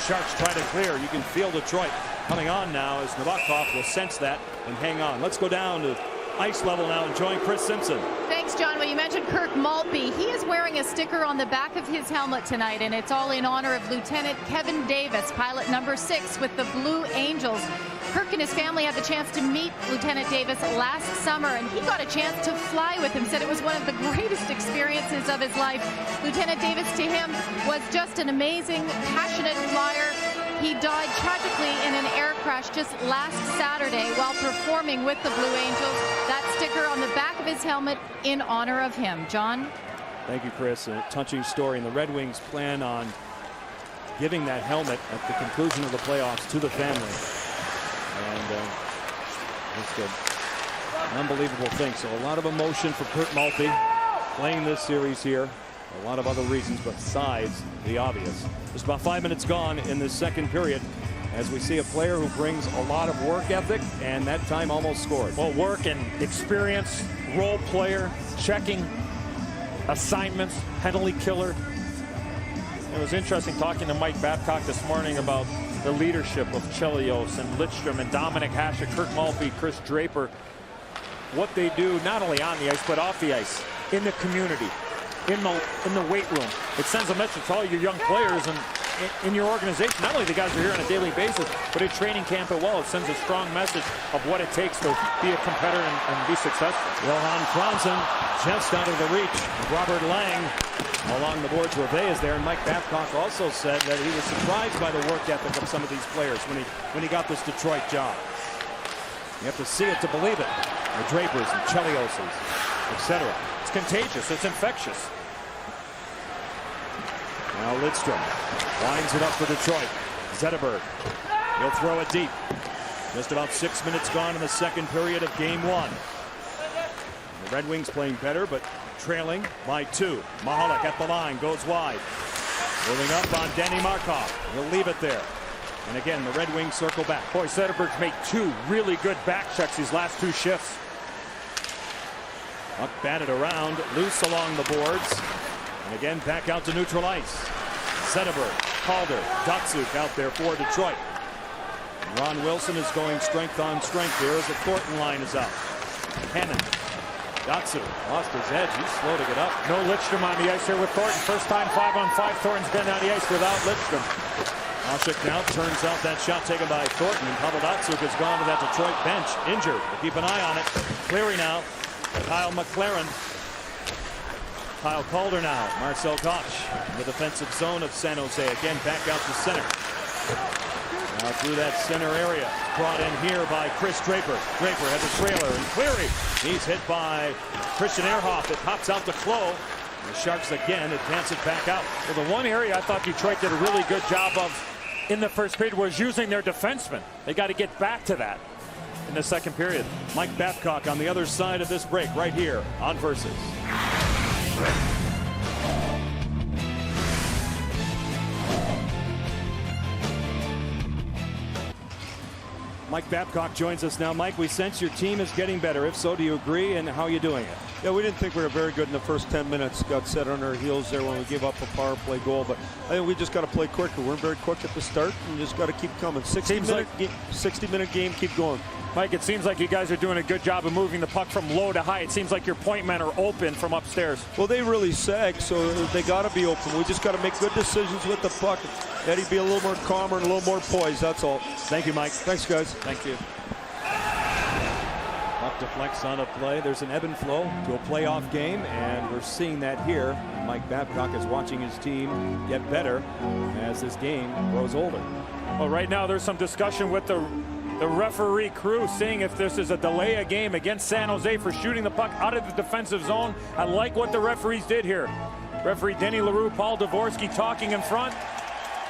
Sharks try to clear. You can feel Detroit coming on now as Nabokov will sense that and hang on. Let's go down to ice level now and join Chris Simpson. Thanks, John. Well, you mentioned Kirk Maltby. He is wearing a sticker on the back of his helmet tonight, and it's all in honor of Lieutenant Kevin Davis, pilot number 6 with the Blue Angels. Kirk and his family had the chance to meet Lieutenant Davis last summer, and he got a chance to fly with him. Said it was one of the greatest experiences of his life. Lieutenant Davis, to him, was just an amazing, passionate flyer. He died tragically in an air crash just last Saturday while performing with the Blue Angels. That sticker on the back of his helmet in honor of him. John? Thank you, Chris. A touching story, and the Red Wings plan on giving that helmet at the conclusion of the playoffs to the family. And it's an unbelievable thing. So a lot of emotion for Kurt Maltby playing this series here. A lot of other reasons besides the obvious. There's about 5 minutes gone in this second period as we see a player who brings a lot of work ethic, and that time almost scored. Well, work and experience, role player, checking assignments, penalty killer. It was interesting talking to Mike Babcock this morning about the leadership of Chelios and Lidstrom and Dominik Hasek, Kurt Maltby, Chris Draper. What they do not only on the ice but off the ice, in the community, in the weight room. It sends a message to all your young players and in your organization. Not only the guys who are here on a daily basis, but at training camp as well. It sends a strong message of what it takes to be a competitor and be successful. Johan Franzen just out of the reach. Robert Lang along the boards. Reve is there, and Mike Babcock also said that he was surprised by the work ethic of some of these players when he got this Detroit job. You have to see it to believe it. The Drapers and Chelioses, etc. It's contagious. It's infectious. Now Lidstrom winds it up for Detroit. Zetterberg. He'll throw it deep. Just about 6 minutes gone in the second period of game 1. The Red Wings playing better, but trailing by 2. Mahalik at the line, goes wide. Moving up on Danny Markov. He'll leave it there. And again, the Red Wings circle back. Boy, Zetterberg's made 2 really good back checks these last 2 shifts. Puck batted around, loose along the boards. And again, back out to neutral ice. Zetterberg, Calder, Datsuk out there for Detroit. And Ron Wilson is going strength on strength here as the Thornton line is out. Hannon. Datsuk lost his edge. He's slow to get up. No Lidstrom on the ice here with Thornton. First time 5-on-5. Thornton's been on the ice without Lidstrom. Hasek now turns out that shot taken by Thornton. And Pavel Datsuk has gone to that Detroit bench, injured. We'll keep an eye on it. Cleary now. Kyle McLaren. Kyle Calder now. Marcel Koch in the defensive zone of San Jose. Again, back out to center. Now through that center area. Brought in here by Chris Draper. Draper has a trailer, and Cleary. He's hit by Christian Ehrhoff. It pops out to Klo. The Sharks again advance it back out. Well, the one area I thought Detroit did a really good job of in the first period was using their defensemen. They got to get back to that in the second period. Mike Babcock on the other side of this break right here on Versus. Mike Babcock joins us now. Mike, we sense your team is getting better. If so, do you agree, and how are you doing it? Yeah, we didn't think we were very good in the first 10 minutes. Got set on our heels there when we gave up a power play goal. But I think we just got to play quicker. We weren't very quick at the start, and just got to keep coming. 60-minute game, keep going. Mike, it seems like you guys are doing a good job of moving the puck from low to high. It seems like your point men are open from upstairs. Well, they really sag, so they got to be open. We just got to make good decisions with the puck. Eddie, be a little more calmer and a little more poised. That's all. Thank you, Mike. Thanks, guys. Thank you. Puck deflects on a play. There's an ebb and flow to a playoff game, and we're seeing that here. Mike Babcock is watching his team get better as this game grows older. Well, right now there's some discussion with the referee crew seeing if this is a delay a game against San Jose for shooting the puck out of the defensive zone. I like what the referees did here. Referee Denny Leroux, Paul Dvorsky talking in front,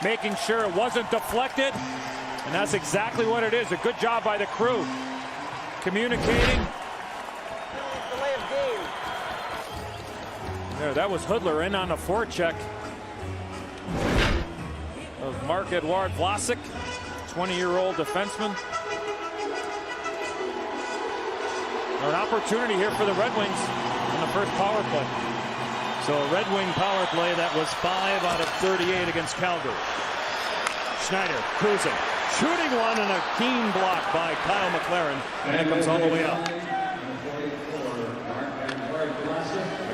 making sure it wasn't deflected, and that's exactly what it is. A good job by the crew communicating. There, that was Hudler in on a forecheck of Marc-Edouard Vlasic, 20-year-old defenseman. An opportunity here for the Red Wings in the first power play. So a Red Wing power play that was 5 out of 38 against Calgary. Schneider cruising, shooting one, and a keen block by Kyle McLaren, and it comes all the way out.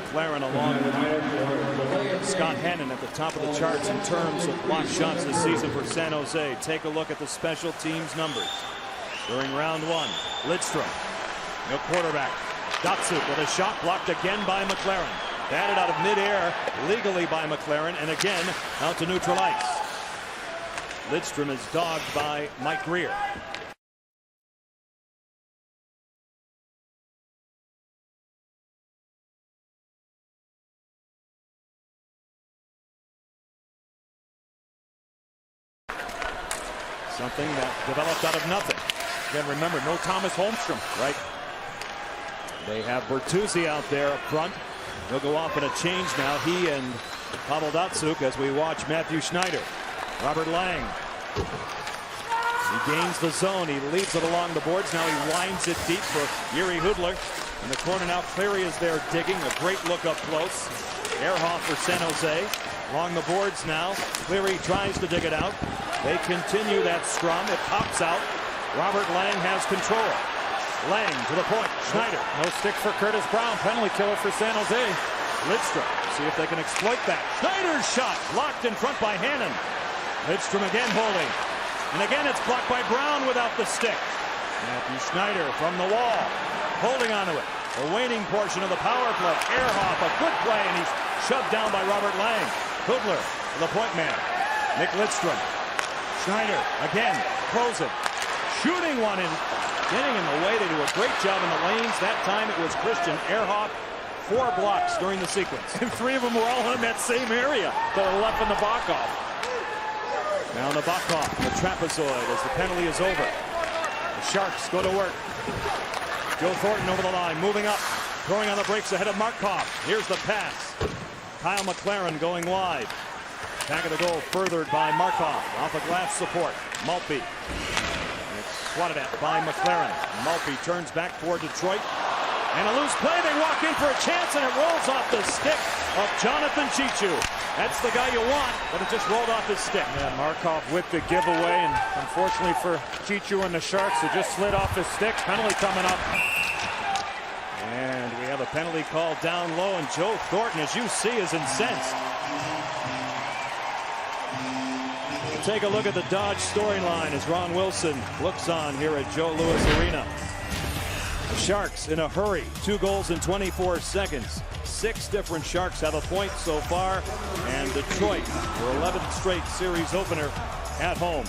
McLaren along with Scott Hannon at the top of the charts in terms of blocked shots this season for San Jose. Take a look at the special teams numbers. During round one, Lidstrom, no quarterback. Datsuk with a shot blocked again by McLaren. Batted out of midair legally by McLaren, and again out to neutral ice. Lidstrom is dogged by Mike Greer. Something that developed out of nothing. Again, remember, no Thomas Holmstrom. Right. They have Bertuzzi out there up front. He'll go off in a change now. He and Pavel Datsuk as we watch Matthew Schneider. Robert Lang. He gains the zone. He leads it along the boards. Now he winds it deep for Yuri Hudler. In the corner now, Cleary is there digging. A great look up close. Ehrhoff for San Jose. Along the boards now. Cleary tries to dig it out. They continue that scrum. It pops out. Robert Lang has control. Lang to the point. Schneider. No stick for Curtis Brown. Penalty killer for San Jose. Lidstrom. See if they can exploit that. Schneider's shot blocked in front by Hannon. Lidstrom again holding. And again it's blocked by Brown without the stick. Matthew Schneider from the wall. Holding onto it. The waning portion of the power play. Ehrhoff, a good play, and he's shoved down by Robert Lang. Hudler, the point man. Nick Lidstrom. Schneider again closing. Shooting one in. Getting in the way. They do a great job in the lanes. That time it was Christian Ehrhoff. 4 blocks during the sequence. And 3 of them were all in that same area to the left in the Nabokov. Now Nabokov, the trapezoid as the penalty is over. The Sharks go to work. Joe Thornton over the line, moving up. Throwing on the brakes ahead of Markov. Here's the pass. Kyle McLaren going wide. Back of the goal furthered by Markov. Off a glass support. Maltby. It's swatted at by McLaren. Maltby turns back toward Detroit. And a loose play. They walk in for a chance, and it rolls off the stick of Jonathan Chichu. That's the guy you want, but it just rolled off his stick. Yeah, Markov with the giveaway, and unfortunately for Chichu and the Sharks, it just slid off his stick. Penalty coming up. And we have a penalty call down low, and Joe Thornton, as you see, is incensed. Take a look at the Dodge storyline as Ron Wilson looks on here at Joe Louis Arena. The Sharks in a hurry. 2 goals in 24 seconds. 6 different Sharks have a point so far. And Detroit, their 11th straight series opener at home.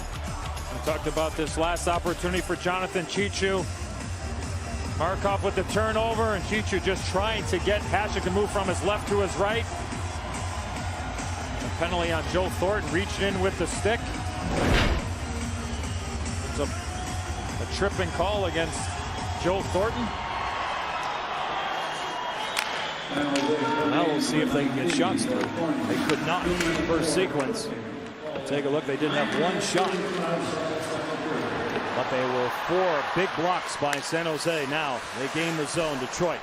We talked about this last opportunity for Jonathan Chichu. Markov with the turnover, and Chichu just trying to get Hasek to move from his left to his right. A penalty on Joe Thornton, reaching in with the stick. It's a tripping call against Joe Thornton. Now we'll see if they can get shots through. They could not in the first sequence. Take a look, they didn't have 1 shot. But they were 4 big blocks by San Jose. Now they gain the zone. Detroit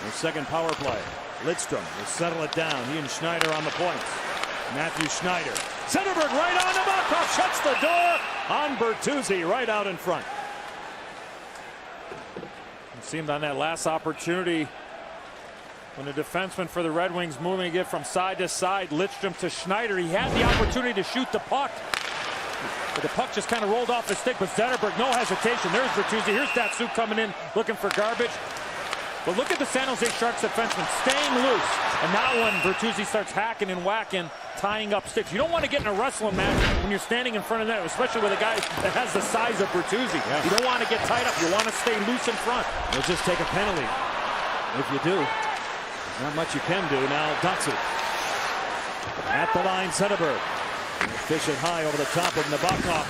The second power play. Lidstrom will settle it down. He and Schneider on the points. Matthew Schneider. Zetterberg right on Nabokov. Shuts the door on Bertuzzi right out in front. It seemed on that last opportunity when the defenseman for the Red Wings moving it from side to side, Lidstrom to Schneider, he had the opportunity to shoot the puck. But the puck just kind of rolled off his stick, but Zetterberg, no hesitation. There's Bertuzzi. Here's Datsuk coming in looking for garbage. But look at the San Jose Sharks defenseman staying loose. And now when Bertuzzi starts hacking and whacking, tying up sticks. You don't want to get in a wrestling match when you're standing in front of net, especially with a guy that has the size of Bertuzzi. Yeah. You don't want to get tied up. You want to stay loose in front. They'll just take a penalty. If you do, not much you can do. Now Datsuk. At the line, Zetterberg. Fish it high over the top of Nabokov.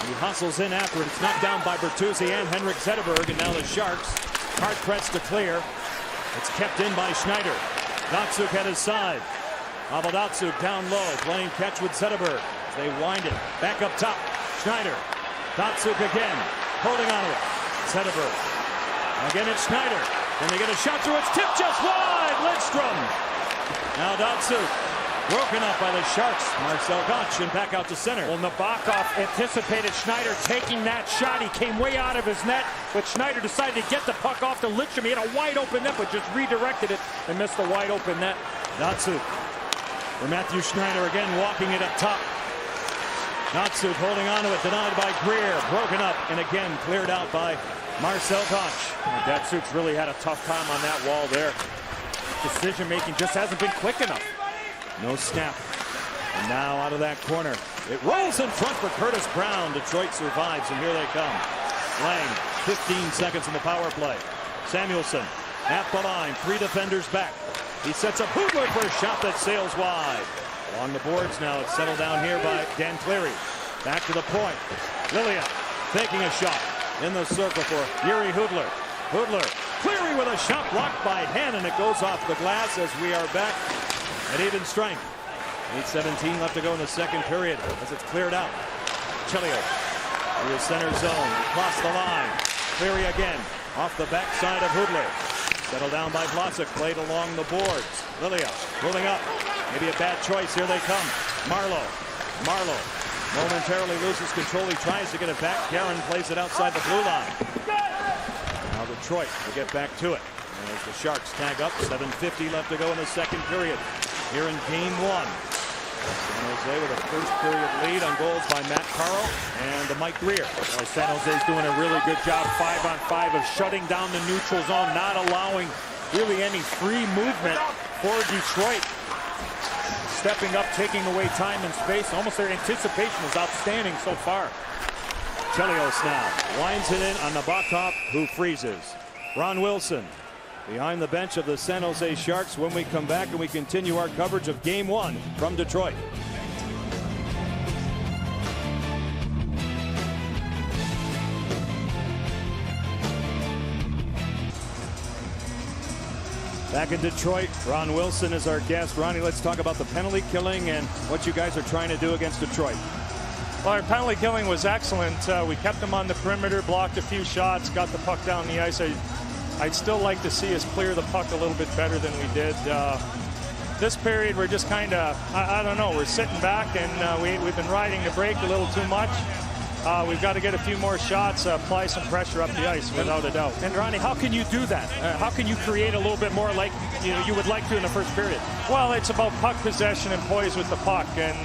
He hustles in after it. It's knocked down by Bertuzzi and Henrik Zetterberg. And now the Sharks hard pressed to clear. It's kept in by Schneider. Datsuk at his side. Pavel Datsuk down low, playing catch with Zetterberg. They wind it back up top. Schneider. Datsuk again, holding on to it. Zetterberg. Again it's Schneider. Then they get a shot through. It's tipped just wide. Lidstrom. Now Datsuk. Broken up by the Sharks. Marcel Gottsch and back out to center. Well, Nabokov anticipated Schneider taking that shot. He came way out of his net, but Schneider decided to get the puck off to Lidstrom. He had a wide open net, but just redirected it and missed the wide open net. Datsuk. For Matthew Schneider again walking it up top. Datsuk holding on to it, denied by Greer. Broken up and again cleared out by Marcel Gottsch. Datsuk's really had a tough time on that wall there. Decision making just hasn't been quick enough. No snap. And now out of that corner. It rolls in front for Curtis Brown. Detroit survives, and here they come. Lang, 15 seconds in the power play. Samuelsson at the line. 3 defenders back. He sets up Hudler for a shot that sails wide. Along the boards now. It's settled down here by Dan Cleary. Back to the point. Lilia taking a shot in the circle for Yuri Hudler. Hudler. Cleary with a shot blocked by Hen, and it goes off the glass as we are back at even strength. 8:17 left to go in the second period as it's cleared out. Chelios through the center zone. Across the line. Cleary again off the backside of Hudler. Settled down by Vlasic. Played along the boards. Lilia moving up. Maybe a bad choice. Here they come. Marlowe. Marlowe momentarily loses control. He tries to get it back. Guerin plays it outside the blue line. Now Detroit will get back to it. As the Sharks tag up, 7:50 left to go in the second period. Here in game 1. San Jose with a first period lead on goals by Matt Carle and Mike Greer. Well, San Jose's doing a really good job 5-on-5 of shutting down the neutral zone, not allowing really any free movement for Detroit. Stepping up, taking away time and space. Almost their anticipation is outstanding so far. Chelios now winds it in on Nabokov, who freezes. Ron Wilson behind the bench of the San Jose Sharks when we come back and we continue our coverage of Game 1 from Detroit. Back in Detroit, Ron Wilson is our guest. Ronnie, let's talk about the penalty killing and what you guys are trying to do against Detroit. Well, our penalty killing was excellent. We kept them on the perimeter, blocked a few shots, got the puck down the ice. I'd still like to see us clear the puck a little bit better than we did. This period, we're just kind of, I don't know, we're sitting back and we've been riding the brake a little too much. We've got to get a few more shots, apply some pressure up the ice, without a doubt. And Ronnie, how can you do that? How can you create a little bit more like you would like to in the first period? Well, it's about puck possession and poise with the puck, and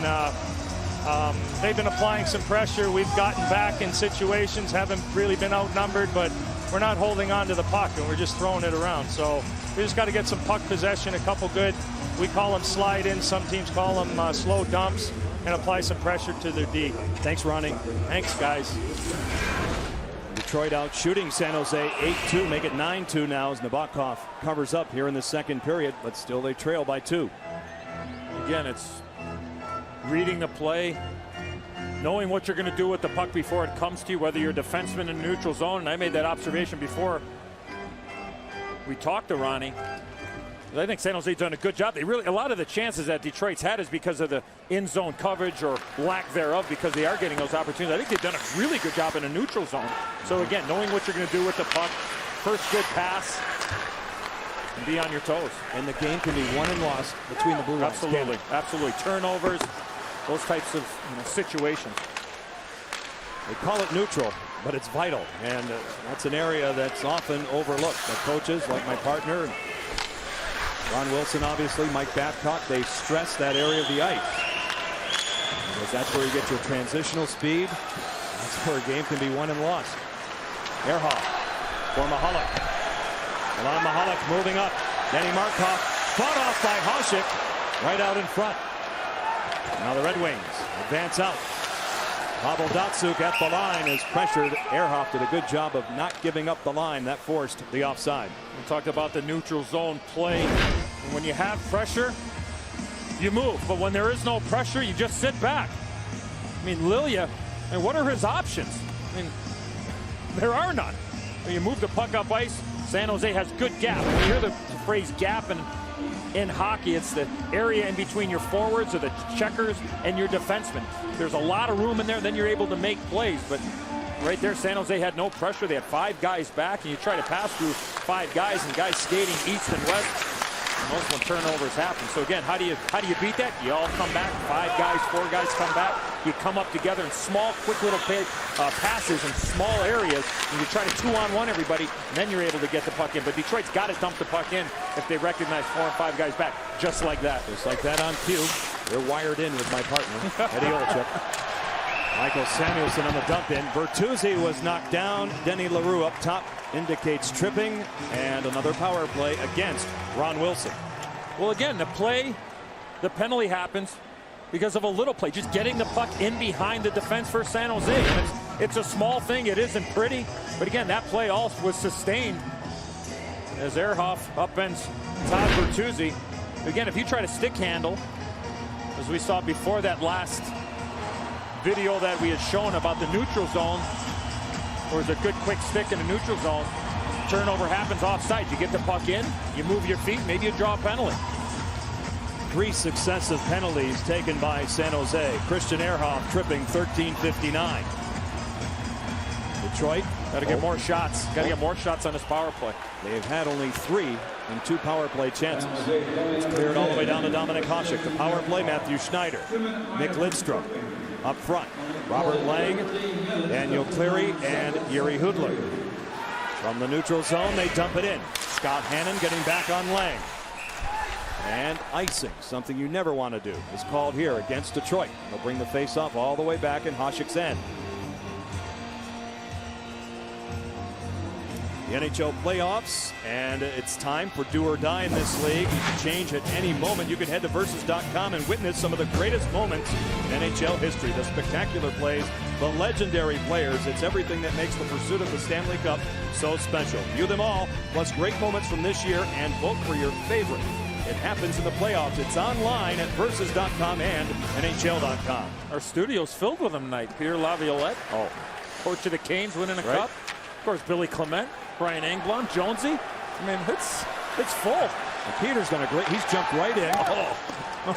they've been applying some pressure. We've gotten back in situations, haven't really been outnumbered, but we're not holding on to the puck, and we're just throwing it around. So we just got to get some puck possession, a couple good, we call them slide-ins, some teams call them slow dumps, and apply some pressure to their D. Thanks, Ronnie. Thanks, guys. Detroit out shooting San Jose 8-2, make it 9-2 now as Nabokov covers up here in the second period, but still they trail by 2. Again, it's reading the play, knowing what you're going to do with the puck before it comes to you, whether you're a defenseman in the neutral zone. And I made that observation before we talked to Ronnie. I think San Jose's done a good job. They really, a lot of the chances that Detroit's had is because of the in-zone coverage or lack thereof, because they are getting those opportunities. I think they've done a really good job in a neutral zone. So again, knowing what you're going to do with the puck, first good pass. and be on your toes. And the game can be won and lost between the blue lines. Absolutely, absolutely. Turnovers, those types of situations. They call it neutral, but it's vital, and that's an area that's often overlooked. The coaches, like my partner, Ron Wilson, obviously, Mike Babcock, they stress that area of the ice. Because that's where you get your transitional speed. That's where a game can be won and lost. Ehrhoff for Michalek. Alon Michalek moving up. Denny Markov fought off by Hasek right out in front. Now the Red Wings advance out. Pavel Datsyuk at the line is pressured. Ehrhoff did a good job of not giving up the line. That forced the offside. We talked about the neutral zone play. And when you have pressure, you move. But when there is no pressure, you just sit back. I mean, Lilia, and what are his options? I mean, there are none. When you move the puck up ice, San Jose has good gap. When you hear the phrase gap in hockey, it's the area in between your forwards or the checkers and your defensemen. There's a lot of room in there, then you're able to make plays. But right there, San Jose had no pressure. They had 5 guys back, and you try to pass through 5 guys and guys skating east and west. And most when turnovers happen. So again, how do you beat that? You all come back, 5 guys, 4 guys come back. You come up together in small, quick little passes in small areas, and you try to 2-on-1 everybody, and then you're able to get the puck in. But Detroit's got to dump the puck in if they recognize 4 and 5 guys back, just like that. Just like that on cue. They're wired in with my partner, Eddie Olczyk. Michael Samuelsson on the dump in. Bertuzzi was knocked down. Denny LaRue up top indicates tripping, and another power play against Ron Wilson. Well, again, the penalty happens because of a little play, just getting the puck in behind the defense for San Jose. And it's a small thing. It isn't pretty. But again, that play also was sustained as Ehrhoff upends Todd Bertuzzi. Again, if you try to stick handle, as we saw before that last video that we had shown about the neutral zone, or is a good quick stick in the neutral zone, turnover happens offside. You get the puck in, you move your feet, maybe you draw a penalty. 3 successive penalties taken by San Jose. Christian Ehrhoff tripping 13:59. Detroit got to get more shots. Got to get more shots on this power play. They've had only 3 in 2 power play chances. It's cleared all the way down to Dominik Hasek. The power play, Matthew Schneider, Nick Lidstrom. Up front, Robert Lang, Daniel Cleary, and Yuri Hudler. From the neutral zone, they dump it in. Scott Hannon getting back on Lang. And icing, something you never want to do, is called here against Detroit. They'll bring the face-off all the way back in Hasek's end. The NHL playoffs, and it's time for do or die in this league. You can change at any moment. You can head to Versus.com and witness some of the greatest moments in NHL history. The spectacular plays, the legendary players. It's everything that makes the pursuit of the Stanley Cup so special. View them all, plus great moments from this year, and vote for your favorite. It happens in the playoffs. It's online at Versus.com and NHL.com. Our studio's filled with them tonight. Peter Laviolette, coach of the Canes, winning a cup. Of course, Billy Clement, Brian Engblom, Jonesy. I mean, it's full. And Peter's done a great. He's jumped right in.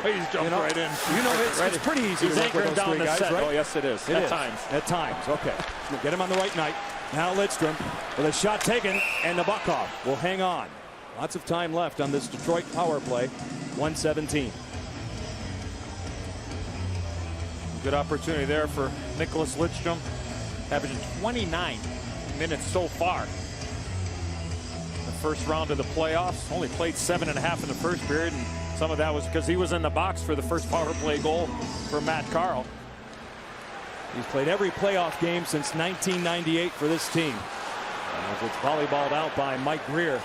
He's jumped right in. You know, it's pretty easy He's to work with anchoring those down 3 the guys, set. right? Oh, yes, it is. At times. At times. Okay. Get him on the right night. Now Lidstrom with a shot taken, and Nabokov will hang on. Lots of time left on this Detroit power play. 1:17. Good opportunity there for Nicholas Lidstrom, averaging 29 minutes so far. The first round of the playoffs, only played 7.5 in the first period, and some of that was because he was in the box for the first power play goal for Matt Carl. He's played every playoff game since 1998 for this team. As it's volleyballed out by Mike Greer.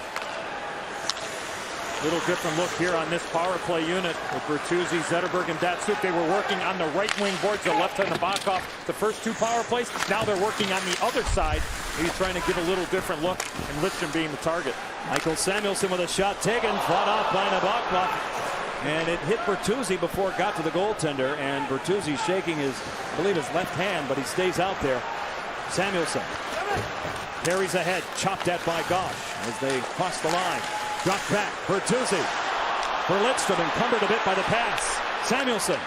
Little different look here on this power play unit with Bertuzzi, Zetterberg, and Datsyuk. They were working on the right wing boards, the left hand of Nabokov. The first 2 power plays. Now they're working on the other side. Maybe trying to give a little different look, and Lidstrom being the target. Michael Samuelsson with a shot taken, fought off by Nabokov. And it hit Bertuzzi before it got to the goaltender. And Bertuzzi shaking his, I believe, his left hand, but he stays out there. Samuelsson carries ahead, chopped at by Gosh as they cross the line. Dropped back, Bertuzzi for Lidstrom, encumbered a bit by the pass. Samuelsson,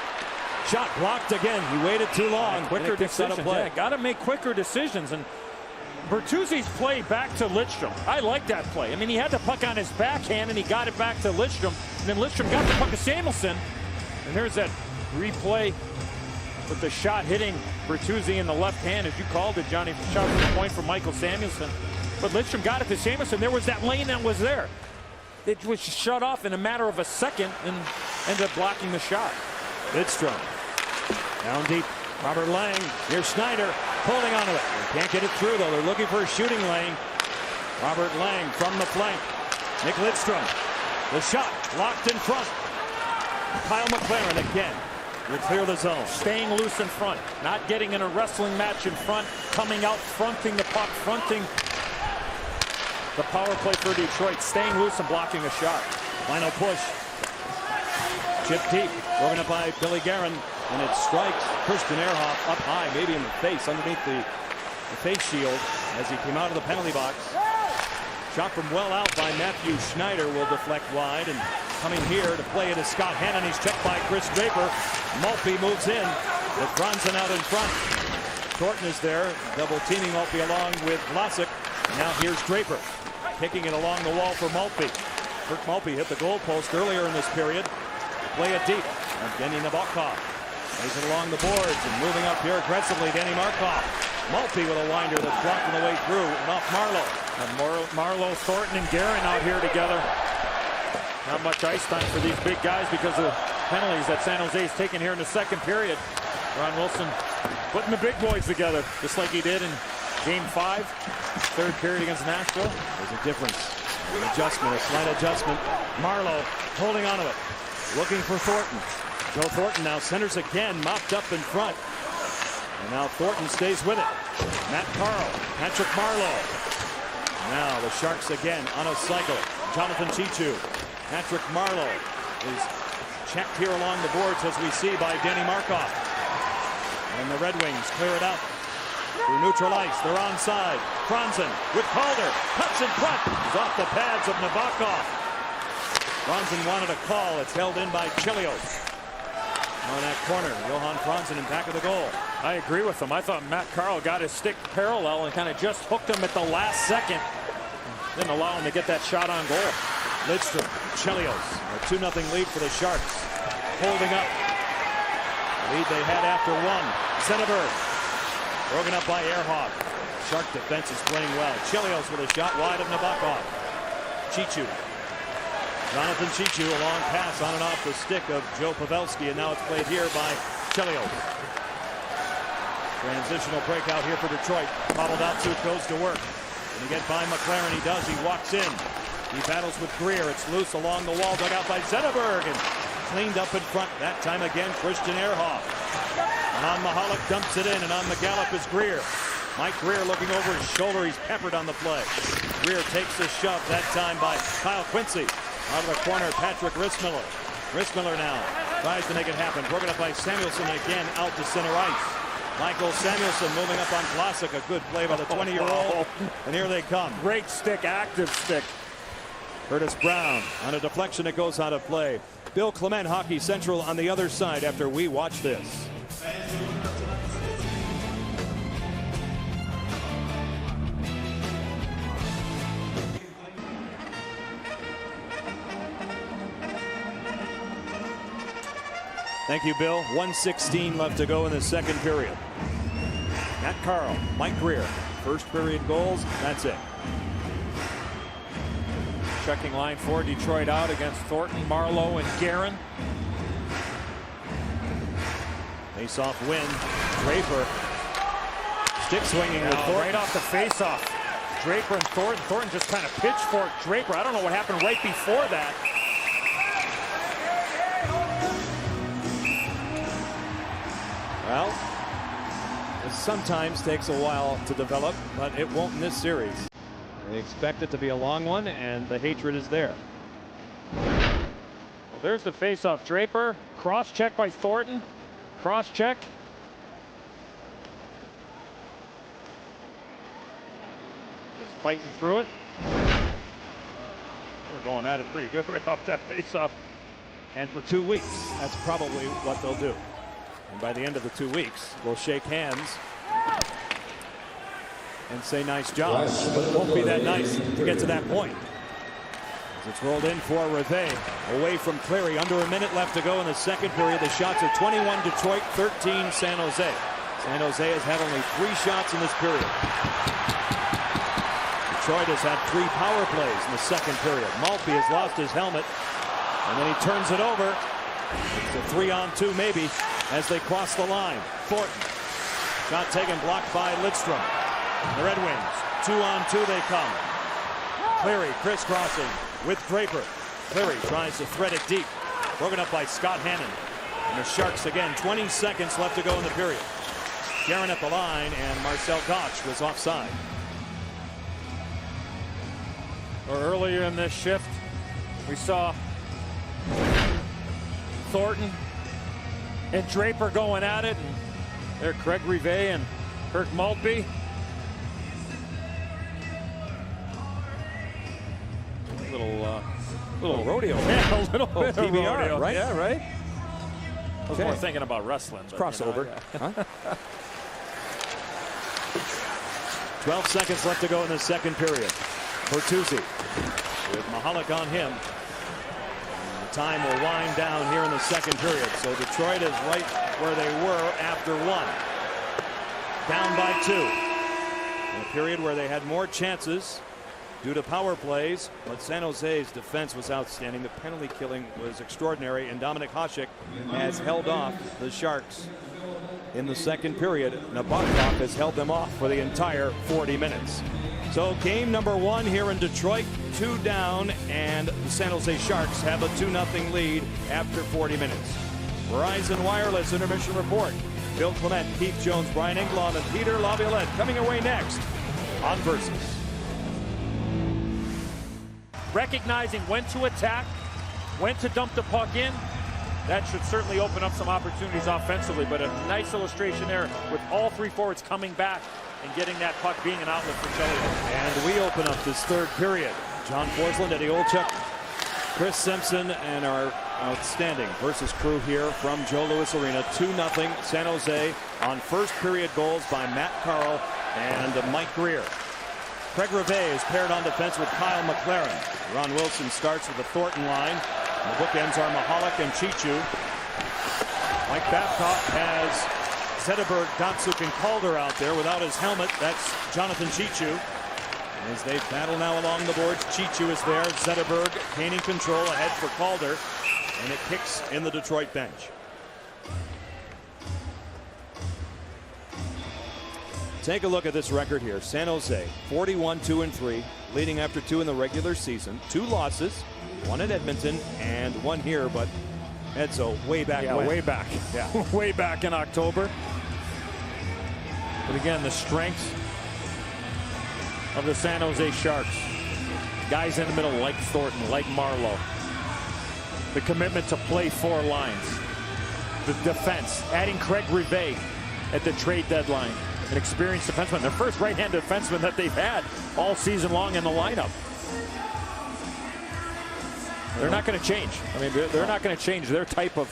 shot blocked again. He waited too long. Quicker decisions. Yeah, got to make quicker decisions. And Bertuzzi's play back to Lidstrom. I like that play. I mean, he had the puck on his backhand, and he got it back to Lidstrom. And then Lidstrom got the puck to Samuelsson. And there's that replay with the shot hitting Bertuzzi in the left hand, as you called it, Johnny. Shot from the point from Michael Samuelsson. But Lidstrom got it to Samuelsson. There was that lane that was there. It was shut off in a matter of a second and ended up blocking the shot. Lidstrom down deep. Robert Lang, here's Schneider holding onto it. They can't get it through though. They're looking for a shooting lane. Robert Lang from the flank. Nick Lidstrom. The shot locked in front. Kyle McLaren again will clear the zone. Staying loose in front, not getting in a wrestling match in front, coming out, fronting the puck, fronting the power play for Detroit, staying loose and blocking a shot. Final push. Chip deep, broken up by Billy Guerin, and it strikes Christian Ehrhoff up high, maybe in the face, underneath the face shield as he came out of the penalty box. Shot from well out by Matthew Schneider will deflect wide, and coming here to play it is Scott Hannon. He's checked by Chris Draper. Maltby moves in with Franzen out in front. Thornton is there, double teaming Maltby along with Vlasic. Now here's Draper, kicking it along the wall for Maltby. Kirk Maltby hit the goalpost earlier in this period. Play it deep. Evgeny Nabokov plays it along the boards and moving up here aggressively. Danny Markov. Maltby with a winder that's blocked on the way through and off Marlowe. And Marlowe, Thornton, and Guerin out here together. Not much ice time for these big guys because of the penalties that San Jose has taken here in the second period. Ron Wilson putting the big boys together, just like he did in Game 5, third period against Nashville. There's a difference. An adjustment, a slight adjustment. Marlowe holding onto it. Looking for Thornton. Joe Thornton now centers again, mopped up in front. And now Thornton stays with it. Matt Carl, Patrick Marlowe. Now the Sharks again on a cycle. Jonathan Chichu. Patrick Marlowe is checked here along the boards as we see by Danny Markov. And the Red Wings clear it out. Through neutral ice, they're onside. Franzen with Calder. Cuts in front. He's off the pads of Nabokov. Franzen wanted a call. It's held in by Chelios. On that corner, Johan Franzen in back of the goal. I agree with him. I thought Matt Carl got his stick parallel and kind of just hooked him at the last second. Didn't allow him to get that shot on goal. Lidstrom, Chelios, a 2-0 lead for the Sharks. Holding up. Lead they had after one. Zenneberg, broken up by Ehrhoff. Shark defense is playing well. Chelios with a shot wide of Nabokov. Chichu. Jonathan Chichu, a long pass on and off the stick of Joe Pavelski, and now it's played here by Chelios. Transitional breakout here for Detroit. Bobbled out, Duke goes to work. Can he get by McLaren? He does. He walks in. He battles with Greer. It's loose along the wall, dug out by Zenneberg, and cleaned up in front. That time again, Christian Ehrhoff. And on Mahalik dumps it in, and on the gallop is Greer. Mike Greer looking over his shoulder. He's peppered on the play. Greer takes the shove, that time by Kyle Quincy. Out of the corner, Patrick Rissmiller. Rissmiller now tries to make it happen. Broken up by Samuelsson again out to center ice. Michael Samuelsson moving up on Vlasic. A good play by the 20-year-old. And here they come. Great stick, active stick. Curtis Brown on a deflection. It goes out of play. Bill Clement, Hockey Central on the other side after we watch this. Thank you, Bill. 1:16 left to go in the second period. Matt Carl, Mike Greer, first period goals. That's it. Checking line for Detroit out against Thornton, Marlowe, and Guerin. Face-off win. Draper. Stick swinging with Thornton. Right off the face-off. Draper and Thornton. Thornton just kind of pitchforked Draper. I don't know what happened right before that. Well, it sometimes takes a while to develop, but it won't in this series. They expect it to be a long one, and the hatred is there. Well, there's the face-off. Draper, cross-check by Thornton. Cross-check. Just fighting through it. We're going at it pretty good right off that face-off. And for 2 weeks, that's probably what they'll do. And by the end of the 2 weeks, we'll shake hands. and say nice job. But it won't be that nice to get to that point. As it's rolled in for Rivet. Away from Cleary. Under a minute left to go in the second period. The shots are 21 Detroit, 13 San Jose. San Jose has had only 3 shots in this period. Detroit has had 3 power plays in the second period. Maltby has lost his helmet, and then he turns it over. It's a 3-on-2 maybe as they cross the line. Thornton. Shot taken, blocked by Lidstrom. The Red Wings, 2-on-2 they come. Cleary crisscrossing with Draper. Cleary tries to thread it deep. Broken up by Scott Hannon. And the Sharks again, 20 seconds left to go in the period. Guerin at the line, and Marcel Gottsch was offside. Earlier in this shift, we saw Thornton and Draper going at it, and there Craig Rivet and Kirk Maltby. Little rodeo. Yeah, a little bit PBR, of rodeo. right? Yeah, right. I was Okay. more thinking about wrestling. But, Crossover. You know, yeah. 12 seconds left to go in the second period. Bertuzzi with Mahalik on him. And the time will wind down here in the second period. So Detroit is right where they were after 1. Down by 2. In a period where they had more chances due to power plays, but San Jose's defense was outstanding. The penalty killing was extraordinary, and Dominik Hasek has held off the Sharks in the second period. Nabokov has held them off for the entire 40 minutes. So game number 1 here in Detroit, 2 down, and the San Jose Sharks have a 2-0 lead after 40 minutes. Verizon Wireless intermission report. Bill Clement, Keith Jones, Brian Englund, and Peter Laviolette coming away next on Versus. Recognizing when to attack, when to dump the puck in, that should certainly open up some opportunities offensively. But a nice illustration there with all 3 forwards coming back and getting that puck being an outlet for Chelios. And we open up this third period. John Forsland, Eddie Olchuk, Chris Simpson, and our outstanding Versus crew here from Joe Louis Arena. 2-0 San Jose on first period goals by Matt Carl and Mike Greer. Craig Rivet is paired on defense with Kyle McLaren. Ron Wilson starts with the Thornton line. And the bookends are Mahalik and Chichu. Mike Babcock has Zetterberg, Datsuk, and Calder out there without his helmet. That's Jonathan Chichu. As they battle now along the boards, Chichu is there. Zetterberg gaining control ahead for Calder. And it kicks in the Detroit bench. Take a look at this record here. San Jose, 41-2-3, leading after 2 in the regular season. 2 losses, 1 at Edmonton and 1 here, but Edzo way back when. Way back. Yeah. Way back in October. But again, the strength of the San Jose Sharks. Guys in the middle like Thornton, like Marleau. The commitment to play 4 lines. The defense, adding Craig Rivet at the trade deadline. An experienced defenseman, their first right-handed defenseman that they've had all season long in the lineup. They're not going to change. I mean, they're not going to change their type of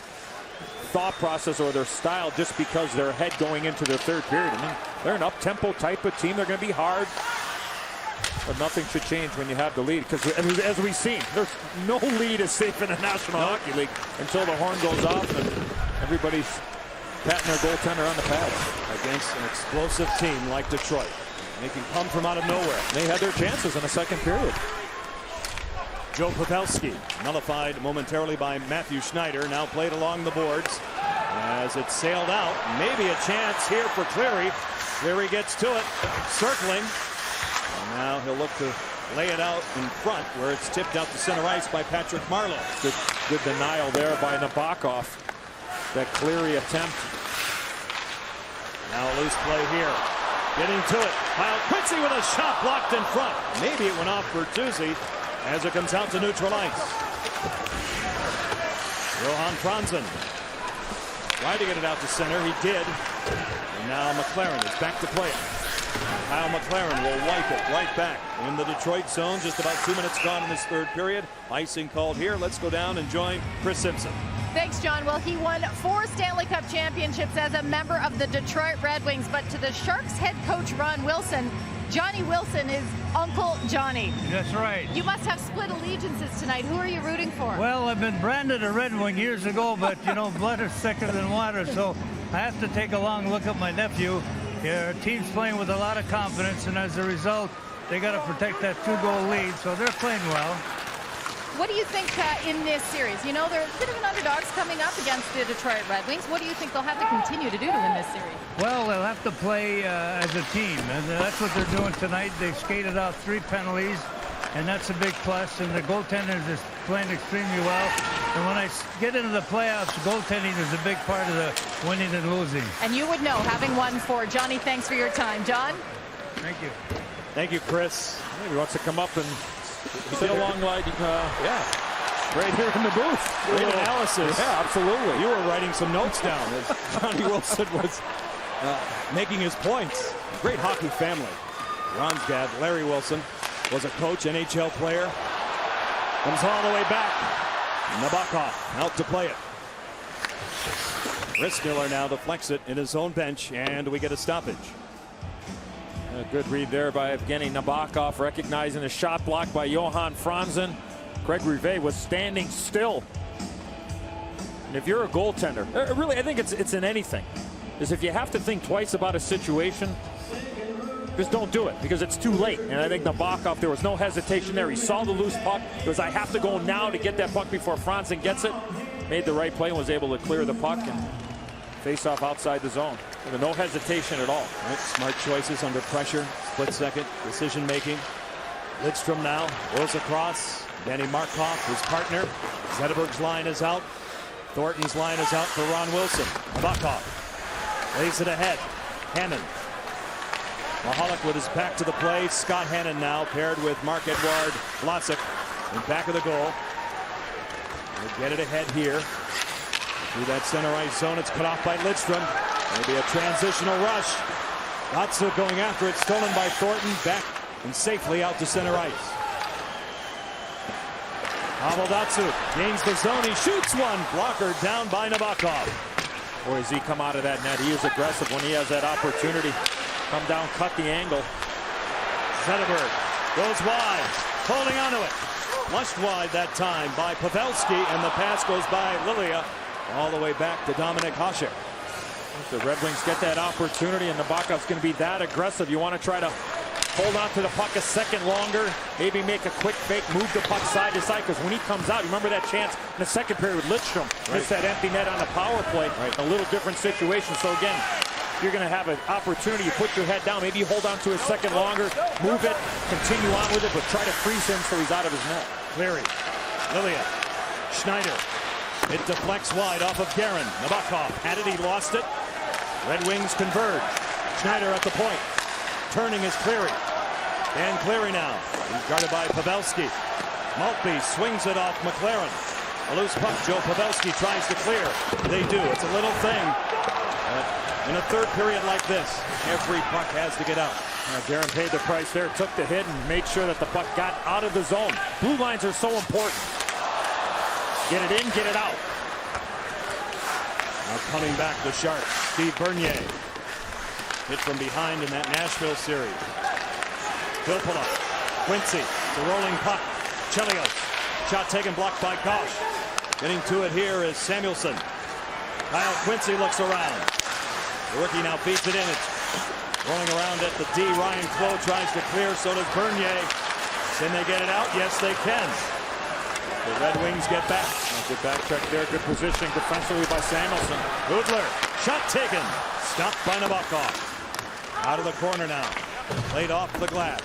thought process or their style just because they're ahead going into their third period. I mean, they're an up-tempo type of team. They're going to be hard, but nothing should change when you have the lead. Because as we've seen, there's no lead is safe in the National Hockey League until the horn goes off and everybody's patting their goaltender on the pads. Against an explosive team like Detroit. They can come from out of nowhere. They had their chances in the second period. Joe Pavelski nullified momentarily by Matthew Schneider. Now played along the boards as it sailed out. Maybe a chance here for Cleary. Cleary gets to it, circling. And now he'll look to lay it out in front where it's tipped out to center ice by Patrick Marleau. Good denial there by Nabokov. That Cleary attempt. Now a loose play here. Getting to it. Kyle Quincy with a shot blocked in front. Maybe it went off Bertuzzi as it comes out to neutral ice. Johan Franzen tried to get it out to center. He did. And now McLaren is back to play it. Kyle McLaren will wipe it right back in the Detroit zone. Just about 2 minutes gone in this third period. Icing called here. Let's go down and join Chris Simpson. Thanks, John. Well, he won 4 Stanley Cup championships as a member of the Detroit Red Wings, but to the Sharks head coach Ron Wilson, Johnny Wilson is Uncle Johnny. That's right. You must have split allegiances tonight. Who are you rooting for? Well, I've been branded a Red Wing years ago, but, you know, blood is thicker than water, so I have to take a long look at my nephew. Our team's playing with a lot of confidence, and as a result, they got to protect that 2-goal lead, so they're playing well. What do you think in this series? You know, they're a bit of an underdogs coming up against the Detroit Red Wings. What do you think they'll have to continue to do to win this series? Well, they'll have to play as a team, and that's what they're doing tonight. They've skated out 3 penalties, and that's a big plus, and the goaltenders is playing extremely well. And when I get into the playoffs, goaltending is a big part of the winning and losing. And you would know, having won 4. Johnny, thanks for your time. John? Thank you. Thank you, Chris. He wants to come up and sit along like, Yeah. Right here in the booth. Great analysis. Yeah, absolutely. You were writing some notes down as Johnny Wilson was making his points. Great hockey family. Ron's dad, Larry Wilson, was a coach, NHL player. Comes all the way back. Nabokov out to play it. Chris Miller now deflects it in his own bench, and we get a stoppage. A good read there by Evgeny Nabokov, recognizing the shot block by Johan Franzen. Craig Rivet was standing still. And if you're a goaltender, really, I think it's in anything, is if you have to think twice about a situation, just don't do it because it's too late. And I think Nabokov, there was no hesitation there. He saw the loose puck. It was, I have to go now to get that puck before Franzen gets it. Made the right play and was able to clear the puck and face off outside the zone. With no hesitation at all. Right, smart choices under pressure. Split second decision making. Lidstrom now rolls across. Danny Markov, his partner. Zetterberg's line is out. Thornton's line is out for Ron Wilson. Nabokov lays it ahead. Hannon. Mahalik with his back to the play. Scott Hannon now paired with Marc-Edouard Vlasic in back of the goal. We'll get it ahead here. Through that center ice zone, it's cut off by Lidstrom. Maybe a transitional rush. Datsyuk going after it, stolen by Thornton. Back and safely out to center ice. Pavel Datsyuk gains the zone. He shoots one. Blocker down by Nabokov. Boy, as he come out of that net, he is aggressive when he has that opportunity. Come down, cut the angle. Zetterberg goes wide, holding onto it. Flushed wide that time by Pavelski, and the pass goes by Lilia all the way back to Dominik Hasek. If the Red Wings get that opportunity and Nabokov's going to be that aggressive, you want to try to hold on to the puck a second longer, maybe make a quick fake, move the puck side to side, because when he comes out, you remember that chance in the second period with Lidstrom, missed that empty net on the power play, a little different situation. So again, if you're going to have an opportunity, you put your head down, maybe you hold on to it a second longer, move it, continue on with it, but try to freeze him so he's out of his net. Cleary, Lilia, Schneider. It deflects wide off of Guerin. Nabokov had it, he lost it. Red Wings converge. Schneider at the point. Turning is Cleary. And Cleary now. He's guarded by Pavelski. Maltby swings it off McLaren. A loose puck. Joe Pavelski tries to clear. They do. It's a little thing. In a third period like this, every puck has to get out. Guerin paid the price there, took the hit, and made sure that the puck got out of the zone. Blue lines are so important. Get it in, get it out. Now coming back to Sharks, Steve Bernier. Hit from behind in that Nashville series. Filppula, Quincy, the rolling puck. Chelios, shot taken, blocked by Gosh. Getting to it here is Samuelson. Kyle Quincy looks around. The rookie now beats it in. It's rolling around at the D. Ryan Clough tries to clear, so does Bernier. Can they get it out? Yes, they can. The Red Wings get back. Good back check there. Good positioning defensively by Samuelson. Udler, shot taken. Stopped by Nabokov. Out of the corner now. Played off the glass.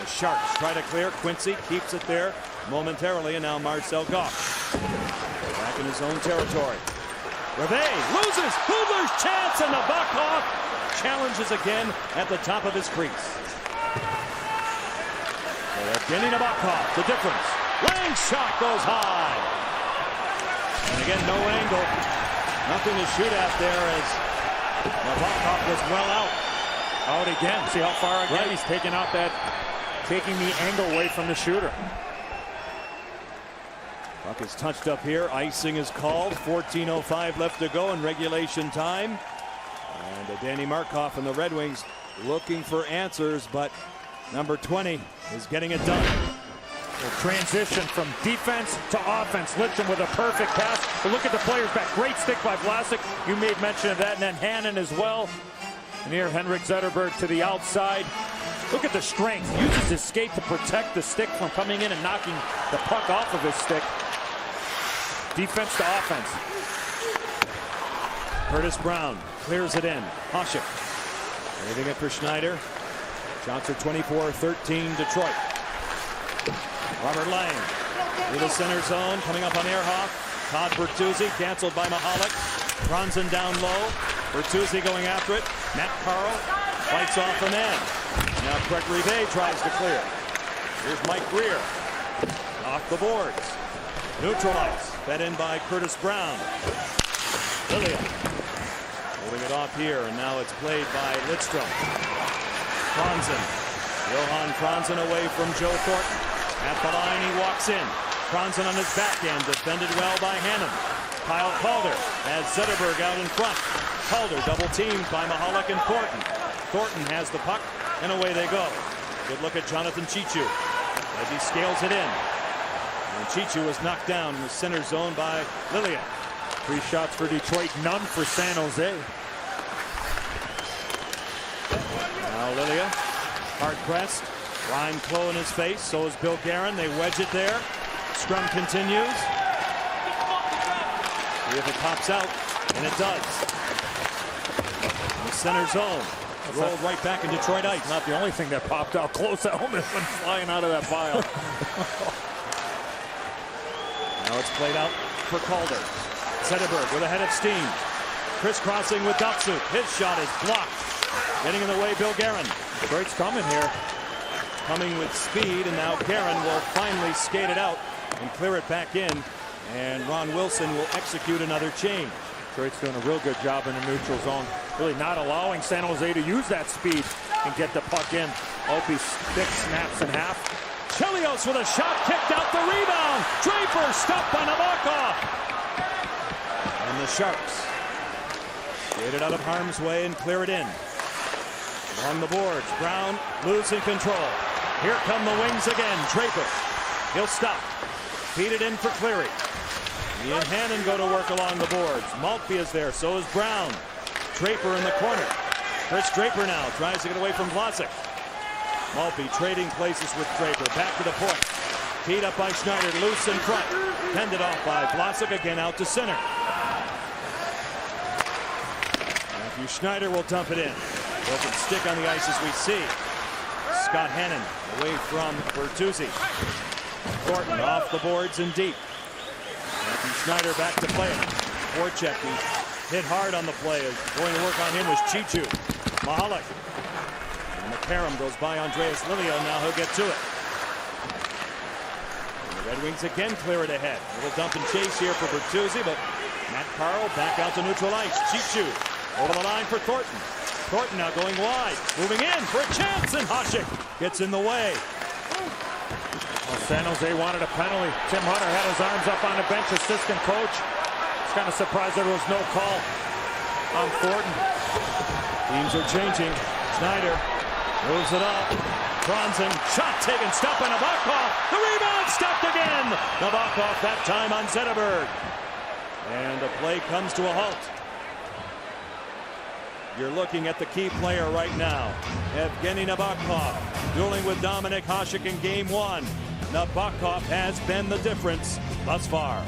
The Sharks try to clear. Quincy keeps it there momentarily, and now Marcel Goff. Back in his own territory. Rivet loses. Udler's chance, and Nabokov challenges again at the top of his crease. Evgeny Nabokov, the difference. Lang shot goes high. And again, no angle. Nothing to shoot at there as Nabokov was well out. Out again. See how far again he's taking out that, taking the angle away from the shooter. Puck is touched up here. Icing is called. 14:05 left to go in regulation time. And Danny Markov and the Red Wings looking for answers, but number 20 is getting it done. Transition from defense to offense. Litcham with a perfect pass. But look at the players back. Great stick by Vlasic. You made mention of that. And then Hannon as well. And here Henrik Zetterberg to the outside. Look at the strength. Uses his skate to protect the stick from coming in and knocking the puck off of his stick. Defense to offense. Curtis Brown clears it in. Hasek leaving it for Schneider. Shots are 24-13 Detroit. Robert Lang through the center zone, coming up on Ehrhoff. Todd Bertuzzi canceled by Mahalik. Franzen down low. Bertuzzi going after it. Matt Carl fights off the man. Now Craig Rivet tries to clear. Here's Mike Greer. Off the boards. Neutralized. Fed in by Curtis Brown. Lilia moving it off here, and now it's played by Lidstrom. Franzen. Johan Franzen away from Joe Thornton. At the line, he walks in. Franzen on his backhand, defended well by Hannon. Kyle Calder has Zetterberg out in front. Calder double teamed by Mahalik and Thornton. Thornton has the puck, and away they go. Good look at Jonathan Chichu as he scales it in. And Chichu was knocked down in the center zone by Lilia. 3 shots for Detroit, none for San Jose. Now Lilia, hard pressed. Ryan Clough in his face, so is Bill Guerin. They wedge it there. Scrum continues. See if it pops out, and it does. In the center zone. Rolled right back in Detroit ice. Not the only thing that popped out. Close helmet went flying out of that pile. Now it's played out for Calder. Zetterberg with a head of steam. Crisscrossing with Datsuk. His shot is blocked. Getting in the way, Bill Guerin. Detroit's coming here. Coming with speed, and now Guerin will finally skate it out and clear it back in. And Ron Wilson will execute another change. Detroit's doing a real good job in the neutral zone. Really not allowing San Jose to use that speed and get the puck in. Opie's stick snaps in half. Chelios with a shot kicked out, the rebound. Draper stopped by Nabokov. And the Sharks get it out of harm's way and clear it in. Along the boards, Brown losing control. Here come the wings again. Draper. He'll stop. Feed it in for Cleary. He and Hannon go to work along the boards. Maltby is there. So is Brown. Draper in the corner. Chris Draper now tries to get away from Vlasic. Maltby trading places with Draper. Back to the point. Teed up by Schneider. Loose in front. Fended off by Vlasic. Again out to center. Matthew Schneider will dump it in. Broken stick on the ice as we see. Scott Hannon away from Bertuzzi. Thornton off the boards and deep. Matthew Schneider back to play it. Voracek hit hard on the play. Going to work on him was Chichu. Mahalik. And McCarron goes by Andreas Lilio. Now he'll get to it. And the Red Wings again clear it ahead. A little dump and chase here for Bertuzzi, but Matt Carl back out to neutral ice. Chichu over the line for Thornton. Thornton now going wide, moving in for a chance, and Hasek gets in the way. Well, San Jose wanted a penalty. Tim Hunter had his arms up on the bench, assistant coach. He's kind of surprised there was no call on Thornton. Teams are changing. Schneider moves it up. Franzen, shot taken, stopped by Nabokov. The rebound stopped again. Nabokov that time on Zetterberg. And the play comes to a halt. You're looking at the key player right now, Evgeny Nabokov, dueling with Dominik Hasek in Game 1. Nabokov has been the difference thus far.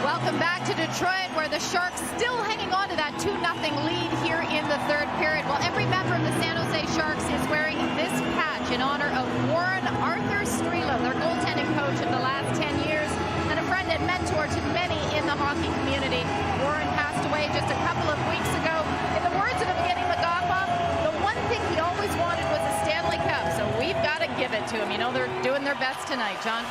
Welcome back to Detroit, where the Sharks still hanging on to that 2-0 lead here in the third period. Well, every member of the San Jose Sharks is wearing this patch in honor of Warren Arthur Strela, their goaltending coach of the last 10 years, and a friend and mentor to many in the hockey community. Warren passed away just a couple of weeks ago. In the words of Evgeny Nabokov, the one thing he always wanted was a Stanley Cup, so we've got to give it to him. You know, they're doing their best tonight, John.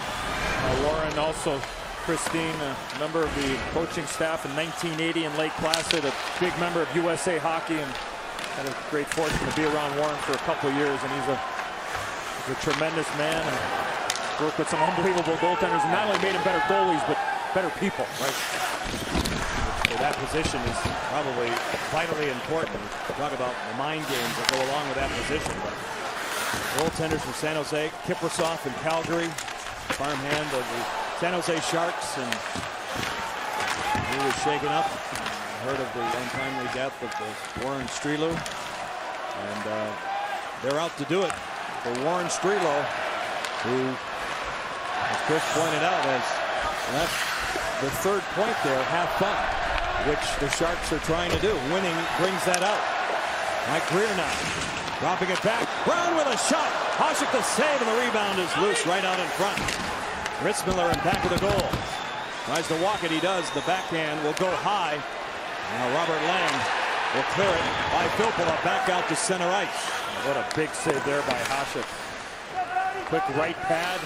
Warren also, Christine, a member of the coaching staff in 1980 in Lake Placid, a big member of USA Hockey, and Had a great fortune to be around Warren for a couple of years, and he's a tremendous man and worked with some unbelievable goaltenders, and not only made them better goalies, but better people. Right. So that position is probably vitally important. Talk about the mind games that go along with that position. But goaltenders from San Jose, Kiprasov in Calgary, farmhand of the San Jose Sharks, and he was shaken up. Heard of the untimely death of Warren Strelo, and they're out to do it for Warren Strelo, who, as Chris pointed out, has left the third point there. Have fun, which the Sharks are trying to do. Winning brings that out. Mike Greer now dropping it back. Brown with a shot. Hasek the save, and the rebound is loose right out in front. Ritzmiller in back of the goal. Tries to walk it. He does. The backhand will go high. Now Robert Lang will clear it by Filppula back out to center ice. What a big save there by Hasek. Quick right pad.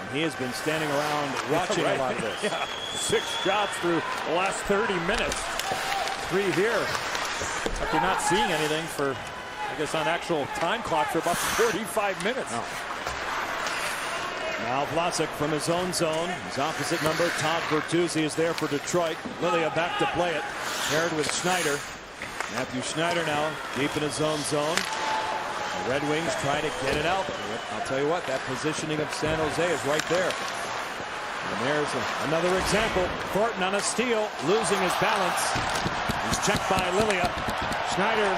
And he has been standing around watching a lot of this. Yeah. 6 shots through the last 30 minutes. 3 here. Like you're not seeing anything for, I guess, on actual time clock for about 45 minutes. No. Now Vlasic from his own zone. His opposite number, Todd Bertuzzi, is there for Detroit. Lilia back to play it. Paired with Schneider. Matthew Schneider now deep in his own zone. The Red Wings try to get it out. I'll tell you what, that positioning of San Jose is right there. And there's another example. Thornton on a steal, losing his balance. He's checked by Lilia. Schneider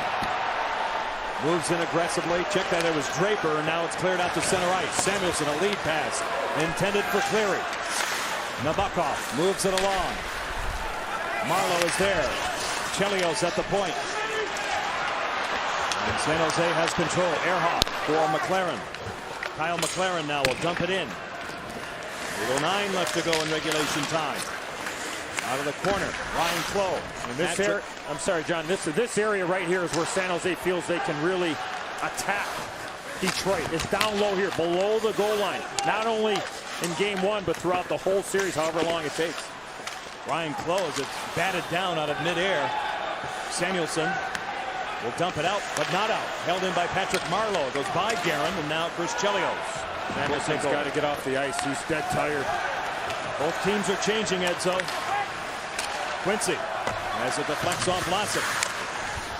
moves in aggressively. Check that, it was Draper, and now it's cleared out to center ice. Samuelson, a lead pass intended for Cleary. Nabokov moves it along. Marlowe is there. Chelios at the point. And San Jose has control. Ehrhoff for McLaren. Kyle McLaren now will dump it in. 8:09 left to go in regulation time. Out of the corner, Ryan Clough. And this area, I'm sorry, John, this area right here is where San Jose feels they can really attack Detroit. It's down low here, below the goal line. Not only in game 1, but throughout the whole series, however long it takes. Ryan Clough, as it's batted down out of midair. Samuelson will dump it out, but not out. Held in by Patrick Marleau. It goes by Guerin, and now Chris Chelios. Samuelson's got to get off the ice. He's dead tired. Both teams are changing, Edzo. Quincy as it deflects off Vlasic.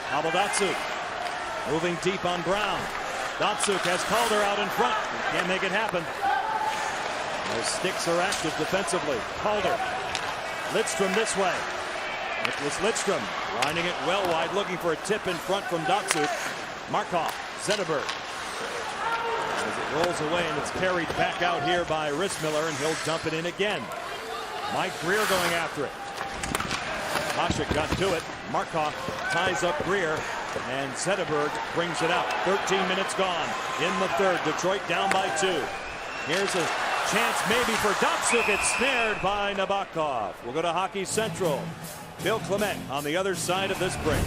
Datsuk moving deep on Brown. Datsuk has Calder out in front. Can't make it happen. Those sticks are active defensively. Calder. Lidstrom this way. Nicholas Lidstrom lining it well wide, looking for a tip in front from Datsuk. Markov, Zetterberg. As it rolls away, and it's carried back out here by Ritzmiller, and he'll dump it in again. Mike Greer going after it. Hasek got to it. Markov ties up Greer, and Zetterberg brings it out. 13 minutes gone in the third. Detroit down by 2. Here's a chance maybe for Datsuk. It's snared by Nabokov. We'll go to Hockey Central. Bill Clement on the other side of this break.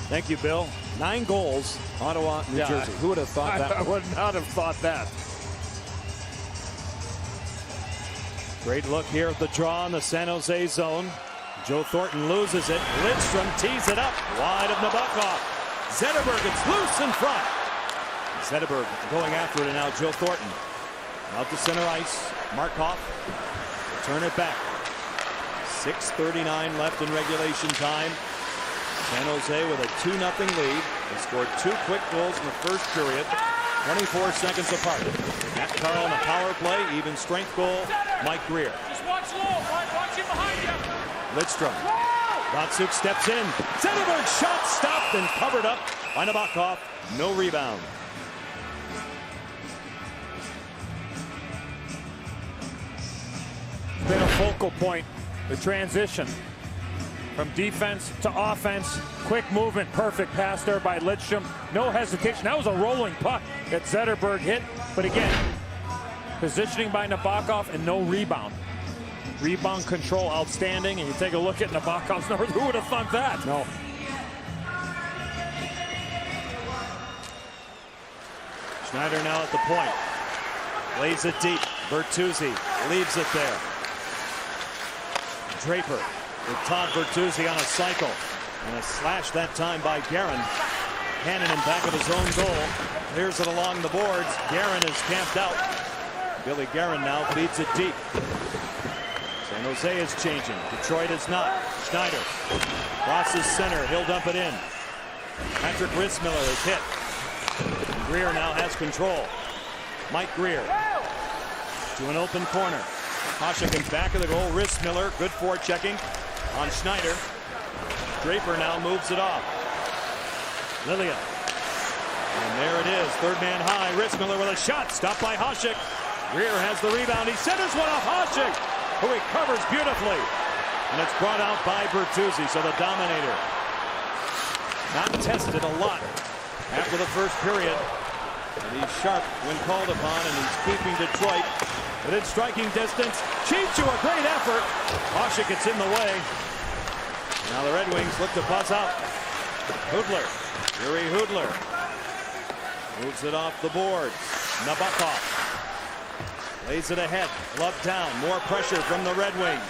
Thank you, Bill. 9 goals, Ottawa, New Jersey. Who would have thought that? I would not have thought that. Great look here at the draw in the San Jose zone. Joe Thornton loses it. Lidstrom tees it up wide of Nabokov. Zetterberg, it's loose in front. Zetterberg going after it, and now Joe Thornton. Out to center ice. Markov will turn it back. 6:39 left in regulation time. San Jose with a 2-0 lead. They scored 2 quick goals in the first period, 24 seconds apart. Matt Carl on a power play, even strength goal. Mike Greer. Just watch low, watch him behind you. Lidstrom. Datsuk steps in. Zetterberg shot stopped and covered up by Nabokov. No rebound. It's been a focal point, the transition. From defense to offense, quick movement, perfect pass there by Lidstrom. No hesitation. That was a rolling puck that Zetterberg hit. But again, positioning by Nabokov and no rebound. Rebound control outstanding. And you take a look at Nabokov's numbers. Who would have thought that? No. Schneider now at the point. Lays it deep. Bertuzzi leaves it there. Draper with Todd Bertuzzi on a cycle. And a slash that time by Guerin. Hannon in back of his own goal. Clears it along the boards. Guerin is camped out. Billy Guerin now feeds it deep. San Jose is changing. Detroit is not. Schneider crosses center. He'll dump it in. Patrick Rissmiller is hit. Greer now has control. Mike Greer to an open corner. Hasek in back of the goal. Rissmiller, good forechecking on Schneider. Draper now moves it off. Lilia. And there it is. Third man high. Rissmiller with a shot. Stopped by Hasek. Greer has the rebound. He centers one off Hasek, who recovers beautifully. And it's brought out by Bertuzzi. So the Dominator not tested a lot after the first period. And he's sharp when called upon, and he's keeping Detroit within striking distance. Chichu, a great effort. Hasek gets in the way. Now the Red Wings look to buzz out. Hudler, Yuri Hudler moves it off the boards. Nabokov lays it ahead. Glove down. More pressure from the Red Wings.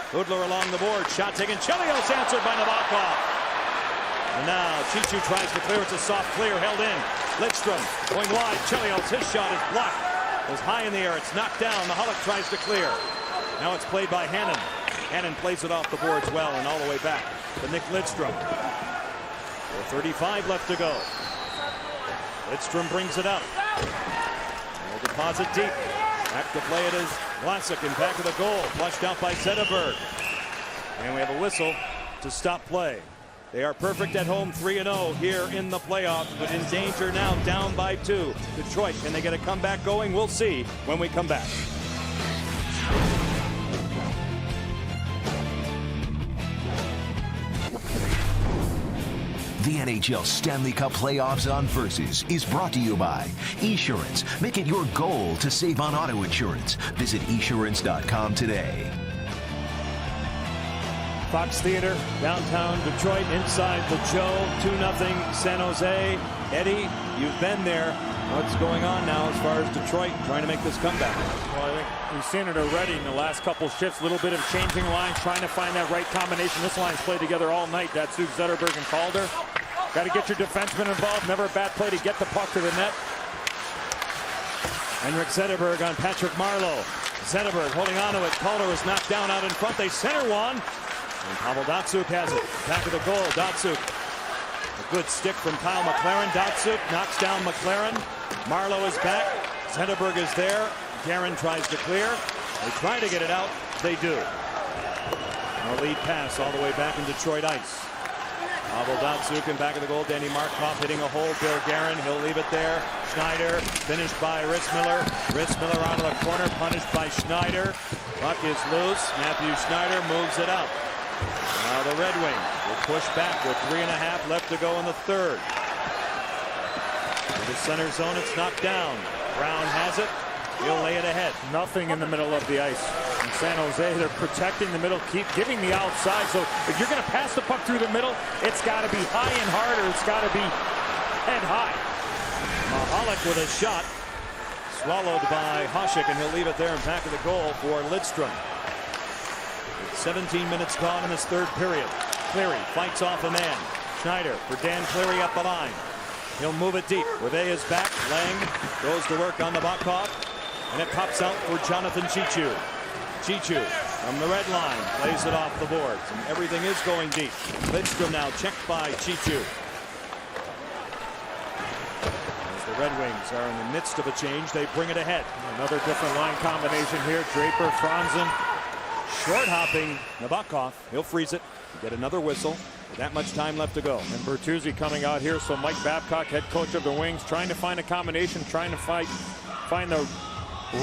Hudler along the board. Shot taken. Chelios answered by Nabokov. And now Chichu tries to clear. It's a soft clear held in. Lidstrom going wide. Chelios, his shot is blocked. It was high in the air. It's knocked down. Mahalik tries to clear. Now it's played by Hannon. Hannon plays it off the boards well and all the way back to Nick Lidstrom. 4:35 left to go. Lidstrom brings it up. He'll deposit deep. Back to play it is Vlasic in back of the goal. Flushed out by Zetterberg. And we have a whistle to stop play. They are perfect at home, 3-0 here in the playoffs, but in danger now, down by 2. Detroit, can they get a comeback going? We'll see when we come back. The NHL Stanley Cup Playoffs on Versus is brought to you by Esurance. Make it your goal to save on auto insurance. Visit esurance.com today. Fox Theater, downtown Detroit, inside the Joe, 2-0 San Jose. Eddie, you've been there. What's going on now as far as Detroit trying to make this comeback? Well, I think we've seen it already in the last couple shifts. A little bit of changing lines, trying to find that right combination. This line's played together all night. That's Zetterberg and Calder. Got to get your defenseman involved. Never a bad play to get the puck to the net. Henrik Zetterberg on Patrick Marleau. Zetterberg holding on to it. Calder is knocked down out in front. They center one. And Pavel Datsyuk has it. Back of the goal. Datsyuk. A good stick from Kyle McLaren. Datsyuk knocks down McLaren. Marleau is back. Zetterberg is there. Guerin tries to clear. They try to get it out. They do. And a lead pass all the way back in Detroit ice. Pavel Datsyuk in back of the goal. Danny Markov hitting a hole. Bill Guerin. He'll leave it there. Schneider finished by Rissmiller. Rissmiller onto the corner. Punished by Schneider. Puck is loose. Matthew Schneider moves it out. Now the Red Wings will push back with 3.5 left to go in the third. In the center zone, it's knocked down. Brown has it. He'll lay it ahead. Nothing in the middle of the ice. In San Jose, they're protecting the middle, keep giving the outside. So if you're going to pass the puck through the middle, it's got to be high and hard, or it's got to be head high. Mahalik with a shot. Swallowed by Hasek, and he'll leave it there in back of the goal for Lidstrom. 17 minutes gone in this third period. Cleary fights off a man. Schneider for Dan Cleary up the line. He'll move it deep. Reve is back. Lang goes to work on the Nabokov. And it pops out for Jonathan Chichu. Chichu from the red line plays it off the boards. And everything is going deep. Lidstrom now checked by Chichu. As the Red Wings are in the midst of a change, they bring it ahead. Another different line combination here. Draper, Franzen. Short hopping Nabokov. He'll freeze it. Get another whistle. That much time left to go. And Bertuzzi coming out here. So Mike Babcock, head coach of the Wings, trying to find a combination, trying to find the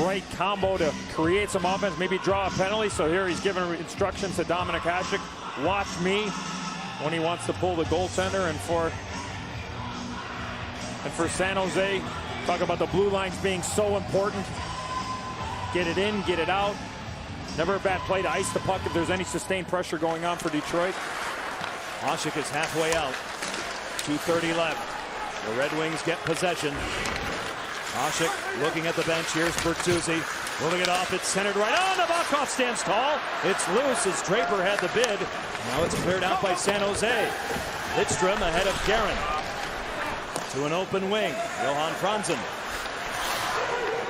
right combo to create some offense, maybe draw a penalty. So here he's giving instructions to Dominik Hasek. Watch me when he wants to pull the goaltender. And for San Jose, talk about the blue lines being so important. Get it in, get it out. Never a bad play to ice the puck if there's any sustained pressure going on for Detroit. Hasek is halfway out. 2:30 left. The Red Wings get possession. Hasek looking at the bench. Here's Bertuzzi. Moving it off. It's centered right. Oh, Nabokov stands tall. It's loose as Draper had the bid. Now it's cleared out by San Jose. Lidstrom ahead of Guerin. To an open wing. Johan Franzen.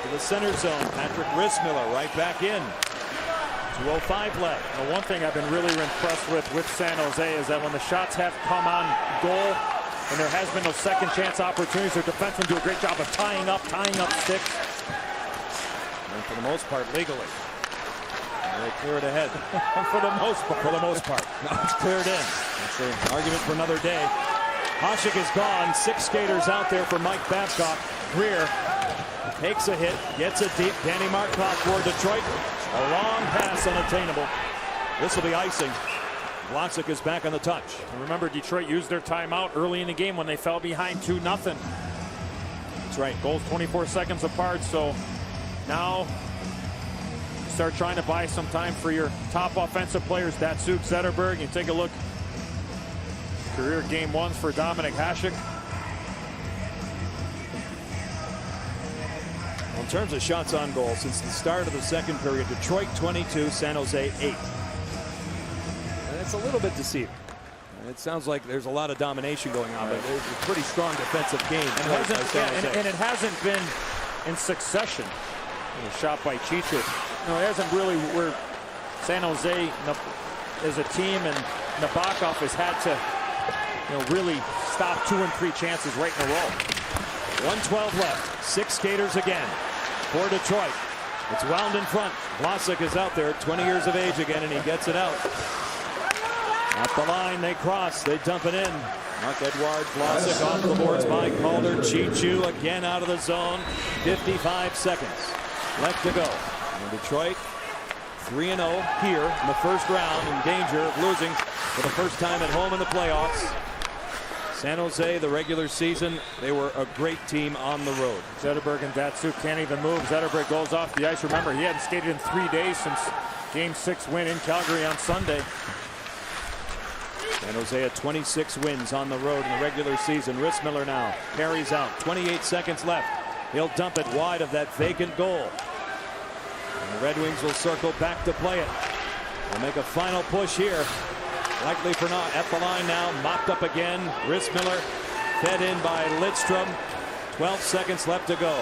To the center zone. Patrick Rissmiller right back in. 2:05 left. The one thing I've been really impressed with San Jose is that when the shots have come on goal and there has been those second chance opportunities, their defensemen do a great job of tying up sticks. And for the most part, legally. They clear it ahead. For the most part. For the most part. Now it's cleared in. That's an argument for another day. Hasek is gone. 6 skaters out there for Mike Babcock. Greer takes a hit, gets it deep. Danny Markov for Detroit. A long pass unattainable. This will be icing. Vlasic is back on the touch. And remember, Detroit used their timeout early in the game when they fell behind 2-0. That's right. Goals 24 seconds apart, so now start trying to buy some time for your top offensive players. Datsuk, Zetterberg. You take a look. Career game ones for Dominik Hasek. In terms of shots on goal, since the start of the second period, Detroit 22, San Jose 8. And it's a little bit deceiving. It sounds like there's a lot of domination going on, but there's a pretty strong defensive game. And it hasn't been in succession. A shot by Chichu. No, it hasn't really where San Jose as a team and Nabokov has had to really stop 2 and 3 chances right in a row. 1:12 left. 6 skaters again for Detroit. It's wound in front. Vlasic is out there, 20 years of age again, and he gets it out. At the line, they cross. They dump it in. Marc-Edouard Vlasic off the boards by Calder. Chichu again out of the zone. 55 seconds left to go. And Detroit 3-0 here in the first round, in danger of losing for the first time at home in the playoffs. San Jose, the regular season, they were a great team on the road. Zetterberg and Datsuk can't even move. Zetterberg goes off the ice. Remember, he hadn't skated in 3 days since Game 6 win in Calgary on Sunday. San Jose had 26 wins on the road in the regular season. Rissmiller now carries out. 28 seconds left. He'll dump it wide of that vacant goal. And the Red Wings will circle back to play it. They'll make a final push here. Likely for not. At the line now, mopped up again. Rissmiller fed in by Lidstrom. 12 seconds left to go.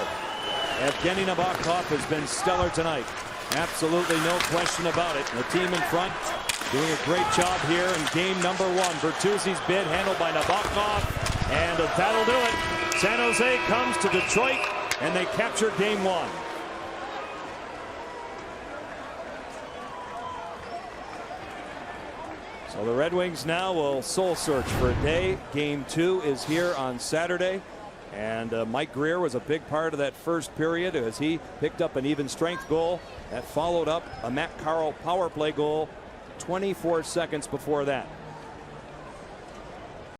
Evgeny Nabokov has been stellar tonight. Absolutely no question about it. The team in front doing a great job here in game number 1. Bertuzzi's bid handled by Nabokov, and that'll do it. San Jose comes to Detroit, and they capture game 1. So the Red Wings now will soul search for a day. Game 2 is here on Saturday. And Mike Greer was a big part of that first period as he picked up an even strength goal that followed up a Matt Carle power play goal 24 seconds before that.